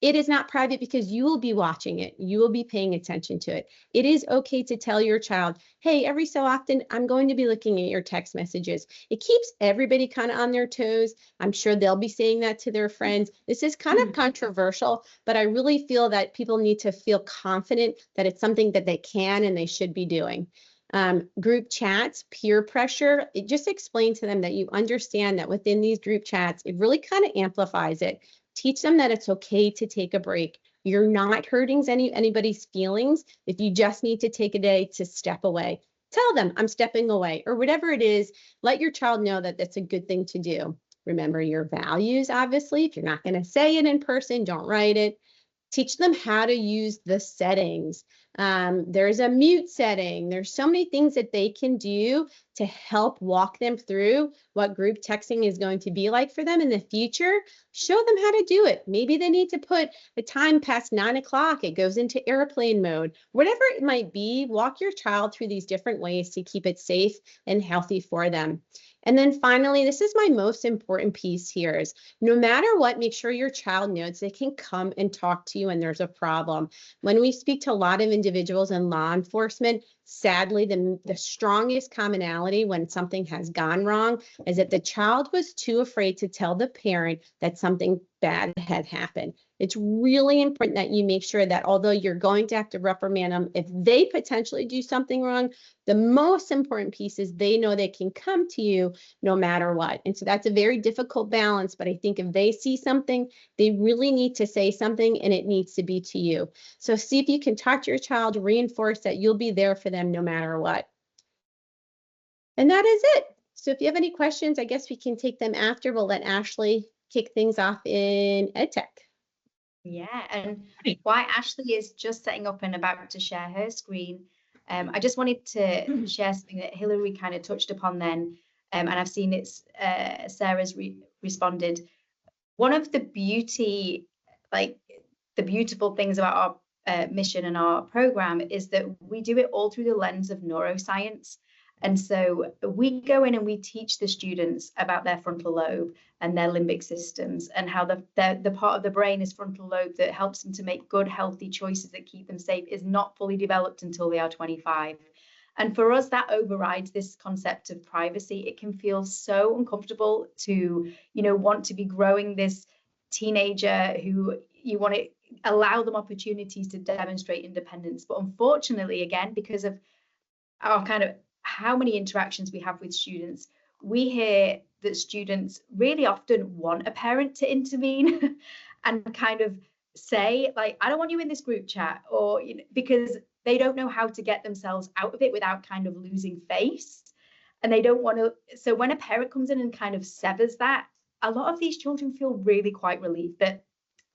it is not private because you will be watching it. You will be paying attention to it. It is okay to tell your child, hey, every so often, I'm going to be looking at your text messages. It keeps everybody kind of on their toes. I'm sure they'll be saying that to their friends. This is kind of controversial, but I really feel that people need to feel confident that it's something that they can and they should be doing. Group chats, peer pressure, it just explains to them that you understand that within these group chats, it really kind of amplifies it. Teach them that it's okay to take a break. You're not hurting anybody's feelings if you just need to take a day to step away. Tell them, I'm stepping away, or whatever it is. Let your child know that that's a good thing to do. Remember your values, obviously. If you're not going to say it in person, don't write it. Teach them how to use the settings. There's a mute setting. There's so many things that they can do to help walk them through what group texting is going to be like for them in the future. Show them how to do it. Maybe they need to put a time past 9 o'clock. It goes into airplane mode. Whatever it might be, walk your child through these different ways to keep it safe and healthy for them. And then finally, this is my most important piece here is no matter what, make sure your child knows they can come and talk to you when there's a problem. When we speak to a lot of individuals in law enforcement, sadly, the strongest commonality when something has gone wrong is that the child was too afraid to tell the parent that something bad had happened. It's really important that you make sure that although you're going to have to reprimand them, if they potentially do something wrong, the most important piece is they know they can come to you no matter what. And so that's a very difficult balance, but I think if they see something, they really need to say something and it needs to be to you. So see if you can talk to your child, reinforce that you'll be there for them no matter what. And that is it. So if you have any questions, I guess we can take them after. We'll let Ashley kick things off in EdTech. Yeah, and while Ashley is just setting up and about to share her screen, I just wanted to share something that Hillary kind of touched upon then, and I've seen it's Sarah's responded. One of the beautiful things about our mission and our program is that we do it all through the lens of neuroscience. And so we go in and we teach the students about their frontal lobe and their limbic systems and how the part of the brain is frontal lobe that helps them to make good, healthy choices that keep them safe is not fully developed until they are 25. And for us, that overrides this concept of privacy. It can feel so uncomfortable to, want to be growing this teenager who you want to allow them opportunities to demonstrate independence. But unfortunately, again, because of our kind of how many interactions we have with students, we hear that students really often want a parent to intervene and kind of say, like, I don't want you in this group chat, or because they don't know how to get themselves out of it without kind of losing face. and they don't want to. So when a parent comes in and kind of severs that, a lot of these children feel really quite relieved. But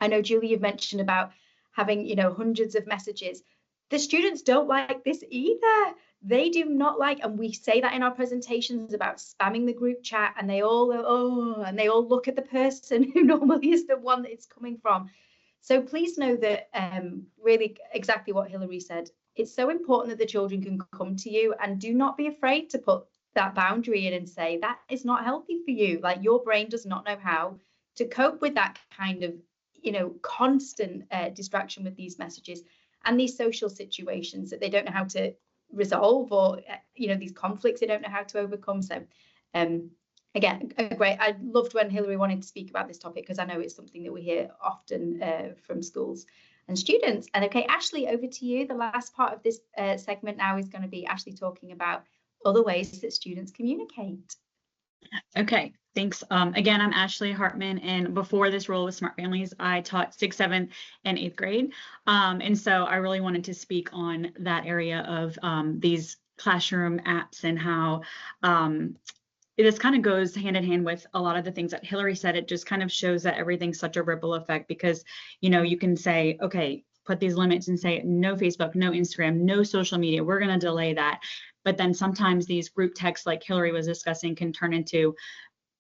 I know, Julie, you've mentioned about having, hundreds of messages. The students don't like this either. They do not like, and we say that in our presentations about spamming the group chat, and they all go, oh, and they all look at the person who normally is the one that it's coming from. So please know that really exactly what Hilary said. It's so important that the children can come to you, and do not be afraid to put that boundary in and say that is not healthy for you. Like, your brain does not know how to cope with that kind of, constant distraction with these messages and these social situations that they don't know how to resolve, or these conflicts they don't know how to overcome. So again, great. I loved when Hilary wanted to speak about this topic, because I know it's something that we hear often from schools and students. And okay, Ashley, over to you. The last part of this segment now is going to be Ashley talking about other ways that students communicate. Okay, thanks. Again, I'm Ashley Hartman, and before this role with Smart Families, I taught 6th, 7th, and 8th grade. And so I really wanted to speak on that area of these classroom apps, and how this kind of goes hand in hand with a lot of the things that Hilary said. It just kind of shows that everything's such a ripple effect, because, you can say, okay, put these limits and say no Facebook, no Instagram, no social media. We're going to delay that. But then sometimes these group texts, like Hilary was discussing, can turn into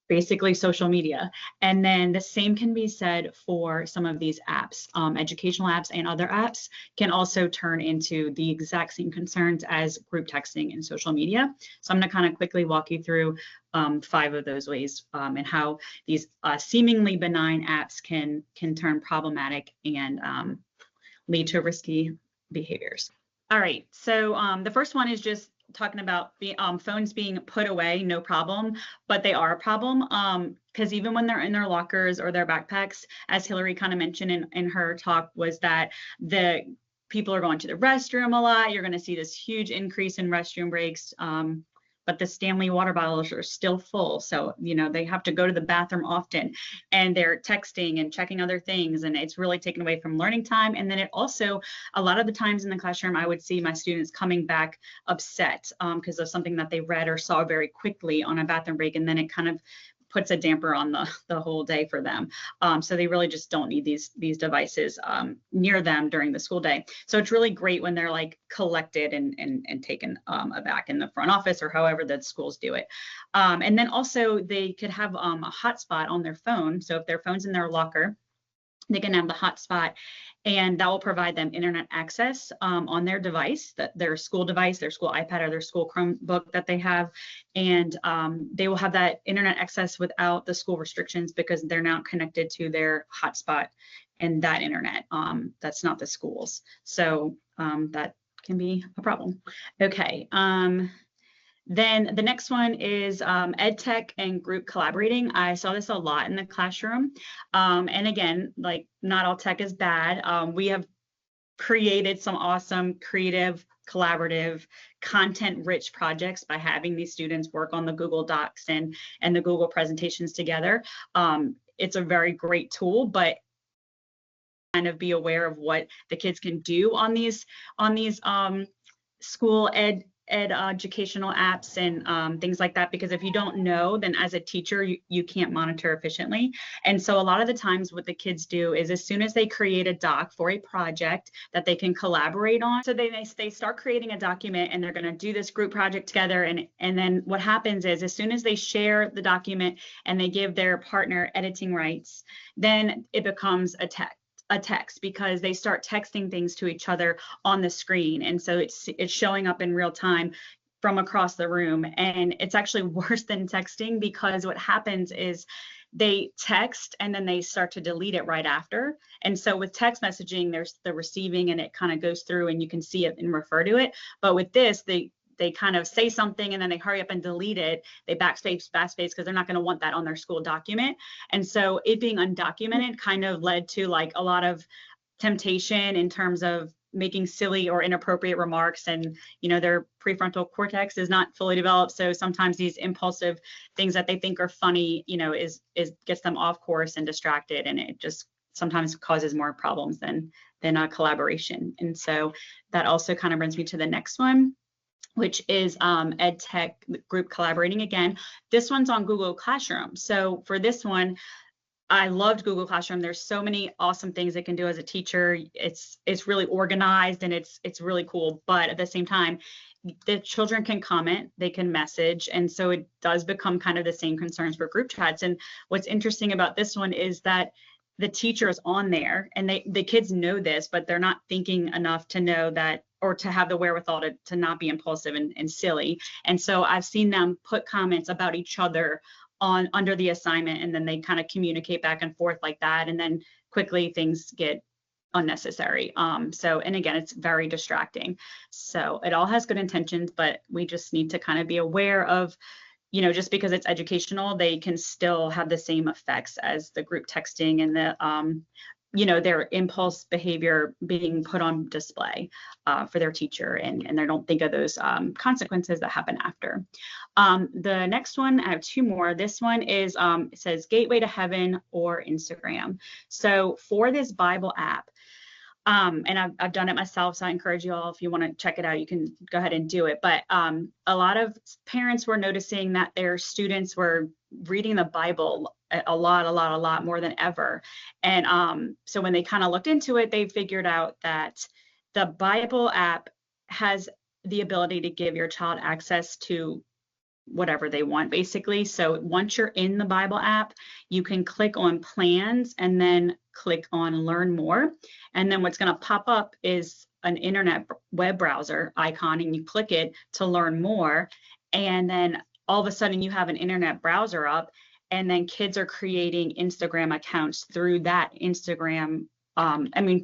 basically social media. And then the same can be said for some of these apps. Educational apps and other apps can also turn into the exact same concerns as group texting and social media. So I'm going to kind of quickly walk you through 5 of those ways, and how these seemingly benign apps can turn problematic and lead to risky behaviors. All right, so the first one is just talking about phones being put away, no problem, but they are a problem, because even when they're in their lockers or their backpacks, as Hilary kind of mentioned in her talk, was that the people are going to the restroom a lot. You're going to see this huge increase in restroom breaks, but the Stanley water bottles are still full. So, they have to go to the bathroom often, and they're texting and checking other things, and it's really taken away from learning time. And then it also, a lot of the times in the classroom, I would see my students coming back upset because of something that they read or saw very quickly on a bathroom break, and then it kind of puts a damper on the whole day for them. So they really just don't need these devices near them during the school day. So it's really great when they're like collected and taken back in the front office, or however the schools do it. And then also they could have a hotspot on their phone. So if their phone's in their locker, they can have the hotspot, and that will provide them internet access on their device, their school device, their school iPad, or their school Chromebook that they have. And they will have that internet access without the school restrictions, because they're now connected to their hotspot and that internet. That's not the schools. So that can be a problem. Okay. Then the next one is ed tech and group collaborating. I saw this a lot in the classroom. And again, like, not all tech is bad. We have created some awesome, creative, collaborative, content-rich projects by having these students work on the Google Docs and the Google presentations together. It's a very great tool, but kind of be aware of what the kids can do on these school educational apps and things like that, because if you don't know, then as a teacher you can't monitor efficiently. And so a lot of the times what the kids do is, as soon as they create a doc for a project that they can collaborate on, so they start creating a document, and they're going to do this group project together, and then what happens is, as soon as they share the document and they give their partner editing rights, then it becomes a text, because they start texting things to each other on the screen, and so it's showing up in real time from across the room. And it's actually worse than texting, because what happens is they text and then they start to delete it right after. And so with text messaging, there's the receiving, and it kind of goes through and you can see it and refer to it. But with this, they kind of say something and then they hurry up and delete it. They backspace, because they're not going to want that on their school document. And so it being undocumented kind of led to like a lot of temptation in terms of making silly or inappropriate remarks. And, their prefrontal cortex is not fully developed. So sometimes these impulsive things that they think are funny, is gets them off course and distracted. And it just sometimes causes more problems than a collaboration. And so that also kind of brings me to the next one. which is ed tech group collaborating again. This one's on Google Classroom. So for this one, I loved Google Classroom. There's so many awesome things it can do as a teacher. It's really organized and it's really cool. But at the same time, the children can comment, they can message. And so it does become kind of the same concerns for group chats. And what's interesting about this one is that the teacher is on there and the kids know this, but they're not thinking enough to know that, or to have the wherewithal to not be impulsive and silly. And so I've seen them put comments about each other on under the assignment, and then they kind of communicate back and forth like that. And then quickly things get unnecessary. So, and again, it's very distracting. So it all has good intentions, but we just need to kind of be aware of, you know, just because it's educational, they can still have the same effects as the group texting and the, you know, their impulse behavior being put on display for their teacher, and they don't think of those consequences that happen after. The next one, I have two more. This one is, it says Gateway to Heaven or Instagram. So for this Bible app, and I've done it myself, so I encourage you all, if you want to check it out, you can go ahead and do it. But a lot of parents were noticing that their students were reading the Bible a lot more than ever. And so when they kind of looked into it, they figured out that the Bible app has the ability to give your child access to whatever they want, basically. So once you're in the Bible app, you can click on plans and then click on learn more. And then what's going to pop up is an internet web browser icon, and you click it to learn more. And then all of a sudden you have an internet browser up, and then kids are creating Instagram accounts through that Instagram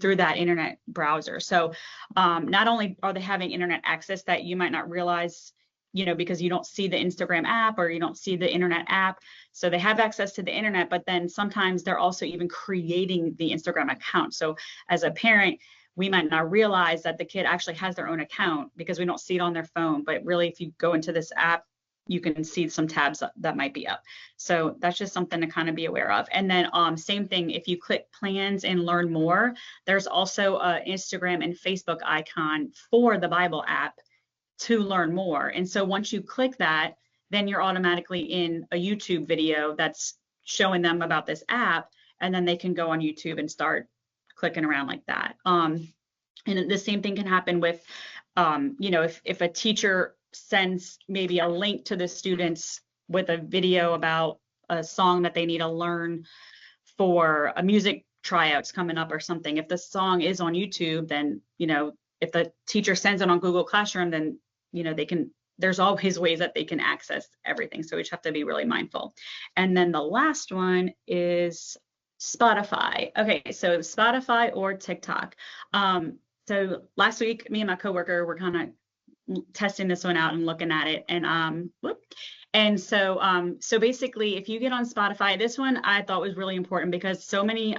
through that internet browser. So not only are they having internet access that you might not realize, you know, because you don't see the Instagram app or you don't see the internet app. So they have access to the internet, but then sometimes they're also even creating the Instagram account. So as a parent, we might not realize that the kid actually has their own account because we don't see it on their phone. But really, if you go into this app, you can see some tabs that might be up. So that's just something to kind of be aware of. And then same thing, if you click plans and learn more, there's also an Instagram and Facebook icon for the Bible app to learn more. And so once you click that, then you're automatically in a YouTube video that's showing them about this app, and then they can go on YouTube and start clicking around like that. And the same thing can happen with, you know, if a teacher sends maybe a link to the students with a video about a song that they need to learn for a music tryouts coming up or something. If the song is on YouTube, then, you know, if the teacher sends it on Google Classroom, then, you know, there's always ways that they can access everything. So we just have to be really mindful. And then the last one is Spotify. Okay, so Spotify or TikTok. So last week, me and my coworker were kind of testing this one out and looking at it, and so basically, if you get on Spotify, this one I thought was really important because so many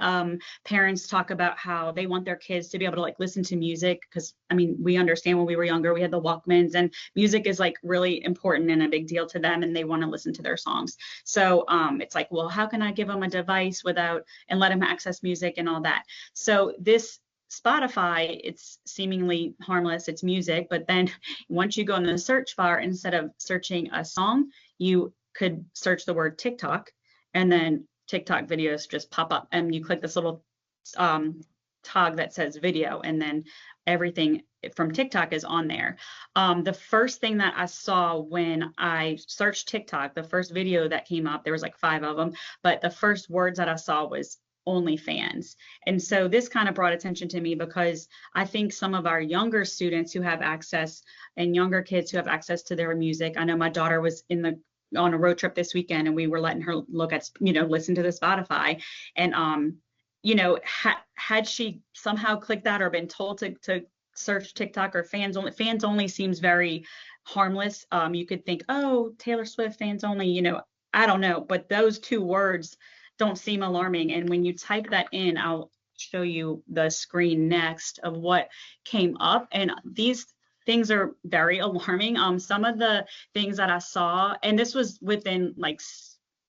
parents talk about how they want their kids to be able to like listen to music, because I mean, we understand when we were younger, we had the Walkmans, and music is like really important and a big deal to them, and they want to listen to their songs. So it's like, well, how can I give them a device and let them access music and all that? So this Spotify, it's seemingly harmless, it's music, but then once you go in the search bar, instead of searching a song, you could search the word TikTok, and then TikTok videos just pop up, and you click this little tog that says video, and then everything from TikTok is on there. The first thing that I saw when I searched TikTok, the first video that came up, there was like 5 of them, but the first words that I saw was OnlyFans. And so this kind of brought attention to me because I think some of our younger students who have access, and younger kids who have access to their music. I know my daughter was on a road trip this weekend, and we were letting her look at, listen to the Spotify. And, had she somehow clicked that or been told to search TikTok or fans only seems very harmless. You could think, oh, Taylor Swift fans only, I don't know, but those 2 words don't seem alarming. And when you type that in, I'll show you the screen next of what came up. And these things are very alarming. Some of the things that I saw, and this was within like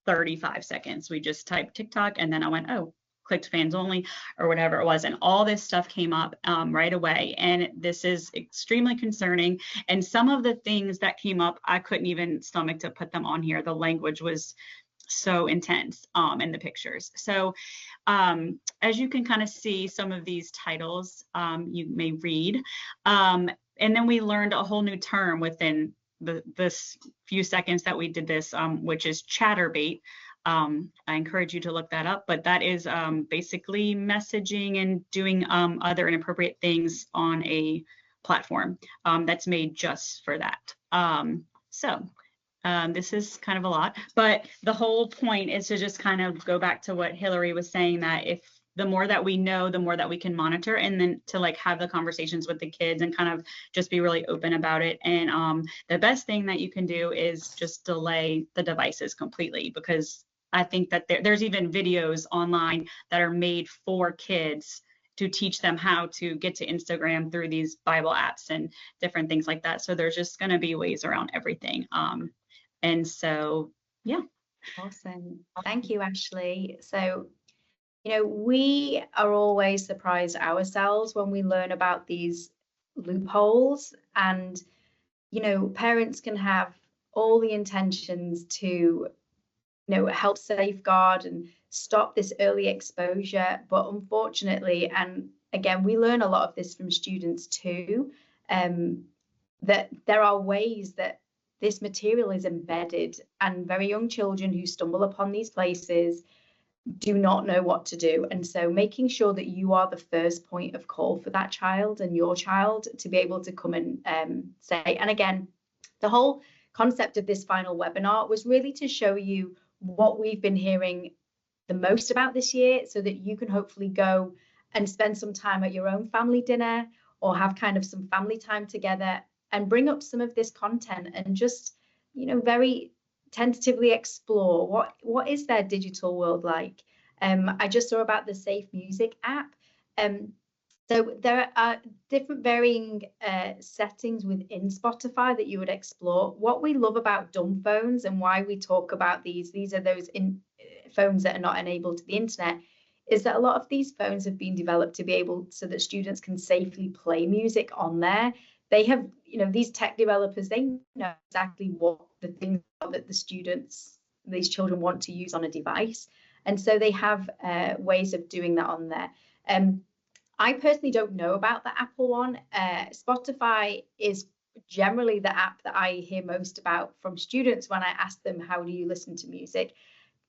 35 seconds, we just typed TikTok, and then I went, oh, clicked fans only or whatever it was. And all this stuff came up right away. And this is extremely concerning. And some of the things that came up, I couldn't even stomach to put them on here. The language was so intense in the pictures. So as you can kind of see some of these titles, you may read. And then we learned a whole new term within this few seconds that we did this, which is chatterbait. I encourage you to look that up, but that is basically messaging and doing other inappropriate things on a platform that's made just for that. This is kind of a lot, but the whole point is to just kind of go back to what Hillary was saying, that if the more that we know, the more that we can monitor, and then to like have the conversations with the kids and kind of just be really open about it. And the best thing that you can do is just delay the devices completely, because I think that there's even videos online that are made for kids to teach them how to get to Instagram through these Bible apps and different things like that. So there's just going to be ways around everything. And so, yeah. Awesome. Thank you, Ashley. So, we are always surprised ourselves when we learn about these loopholes, and, parents can have all the intentions to, help safeguard and stop this early exposure. But unfortunately, and again, we learn a lot of this from students too, that there are ways that this material is embedded, and very young children who stumble upon these places do not know what to do. And so making sure that you are the first point of call for that child and your child to be able to come and say, and again, the whole concept of this final webinar was really to show you what we've been hearing the most about this year, so that you can hopefully go and spend some time at your own family dinner or have kind of some family time together and bring up some of this content and just, very tentatively explore what is their digital world like. I just saw about the Safe Music app. So there are different varying settings within Spotify that you would explore. What we love about dumb phones and why we talk about these are those phones that are not enabled to the internet, is that a lot of these phones have been developed to be able so that students can safely play music on there. They have, these tech developers, they know exactly what the things are that these children want to use on a device. And so they have ways of doing that on there. I personally don't know about the Apple one. Spotify is generally the app that I hear most about from students when I ask them, how do you listen to music?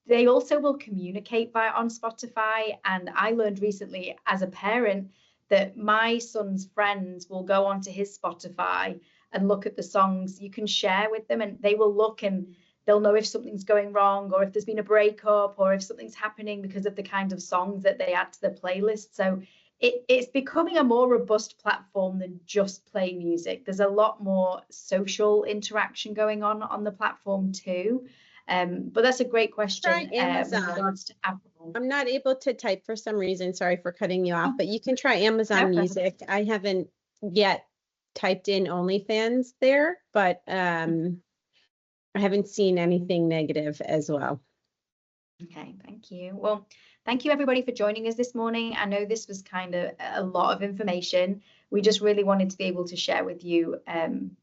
They also will communicate on Spotify. And I learned recently as a parent that my son's friends will go onto his Spotify and look at the songs you can share with them, and they will look and they'll know if something's going wrong or if there's been a breakup or if something's happening because of the kind of songs that they add to the playlist. So it's becoming a more robust platform than just playing music. There's a lot more social interaction going on the platform too. But that's a great question. Try Amazon. I'm not able to type for some reason. Sorry for cutting you off, but you can try Amazon Music. I haven't yet typed in OnlyFans there, but I haven't seen anything negative as well. Okay, thank you. Well, thank you everybody for joining us this morning. I know this was kind of a lot of information. We just really wanted to be able to share with you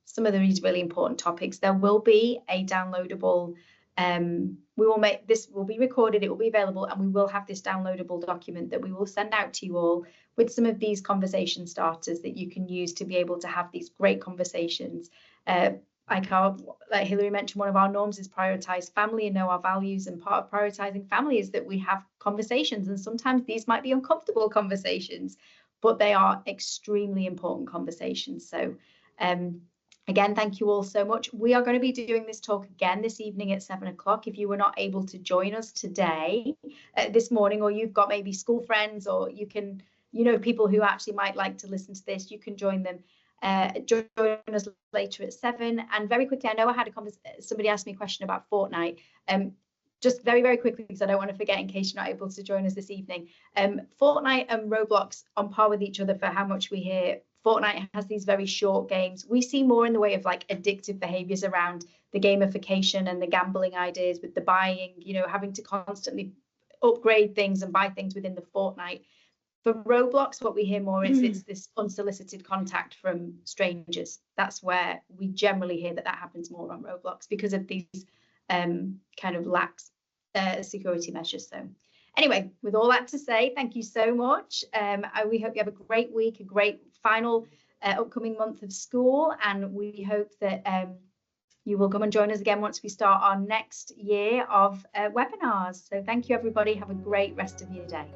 some of these really important topics. There will be a downloadable, this will be recorded, it will be available, and we will have this downloadable document that we will send out to you all with some of these conversation starters that you can use to be able to have these great conversations. Like Hillary mentioned, one of our norms is prioritize family and know our values. And part of prioritizing family is that we have conversations. And sometimes these might be uncomfortable conversations, but they are extremely important conversations. So again, thank you all so much. We are going to be doing this talk again this evening at 7 o'clock. If you were not able to join us today, this morning, or you've got maybe school friends, or you can, people who actually might like to listen to this, you can join them. Join us later at 7. And very quickly, I know I had somebody asked me a question about Fortnite. Just very, very quickly, because I don't want to forget in case you're not able to join us this evening. Fortnite and Roblox on par with each other for how much we hear. Fortnite has these very short games. We see more in the way of like addictive behaviors around the gamification and the gambling ideas with the buying, having to constantly upgrade things and buy things within the fortnight. For Roblox, what we hear more is it's this unsolicited contact from strangers. That's where we generally hear that happens more on Roblox because of these kind of lax security measures. So anyway, with all that to say, thank you so much. We hope you have a great week, a great final upcoming month of school, and we hope that you will come and join us again once we start our next year of webinars. So thank you, everybody. Have a great rest of your day.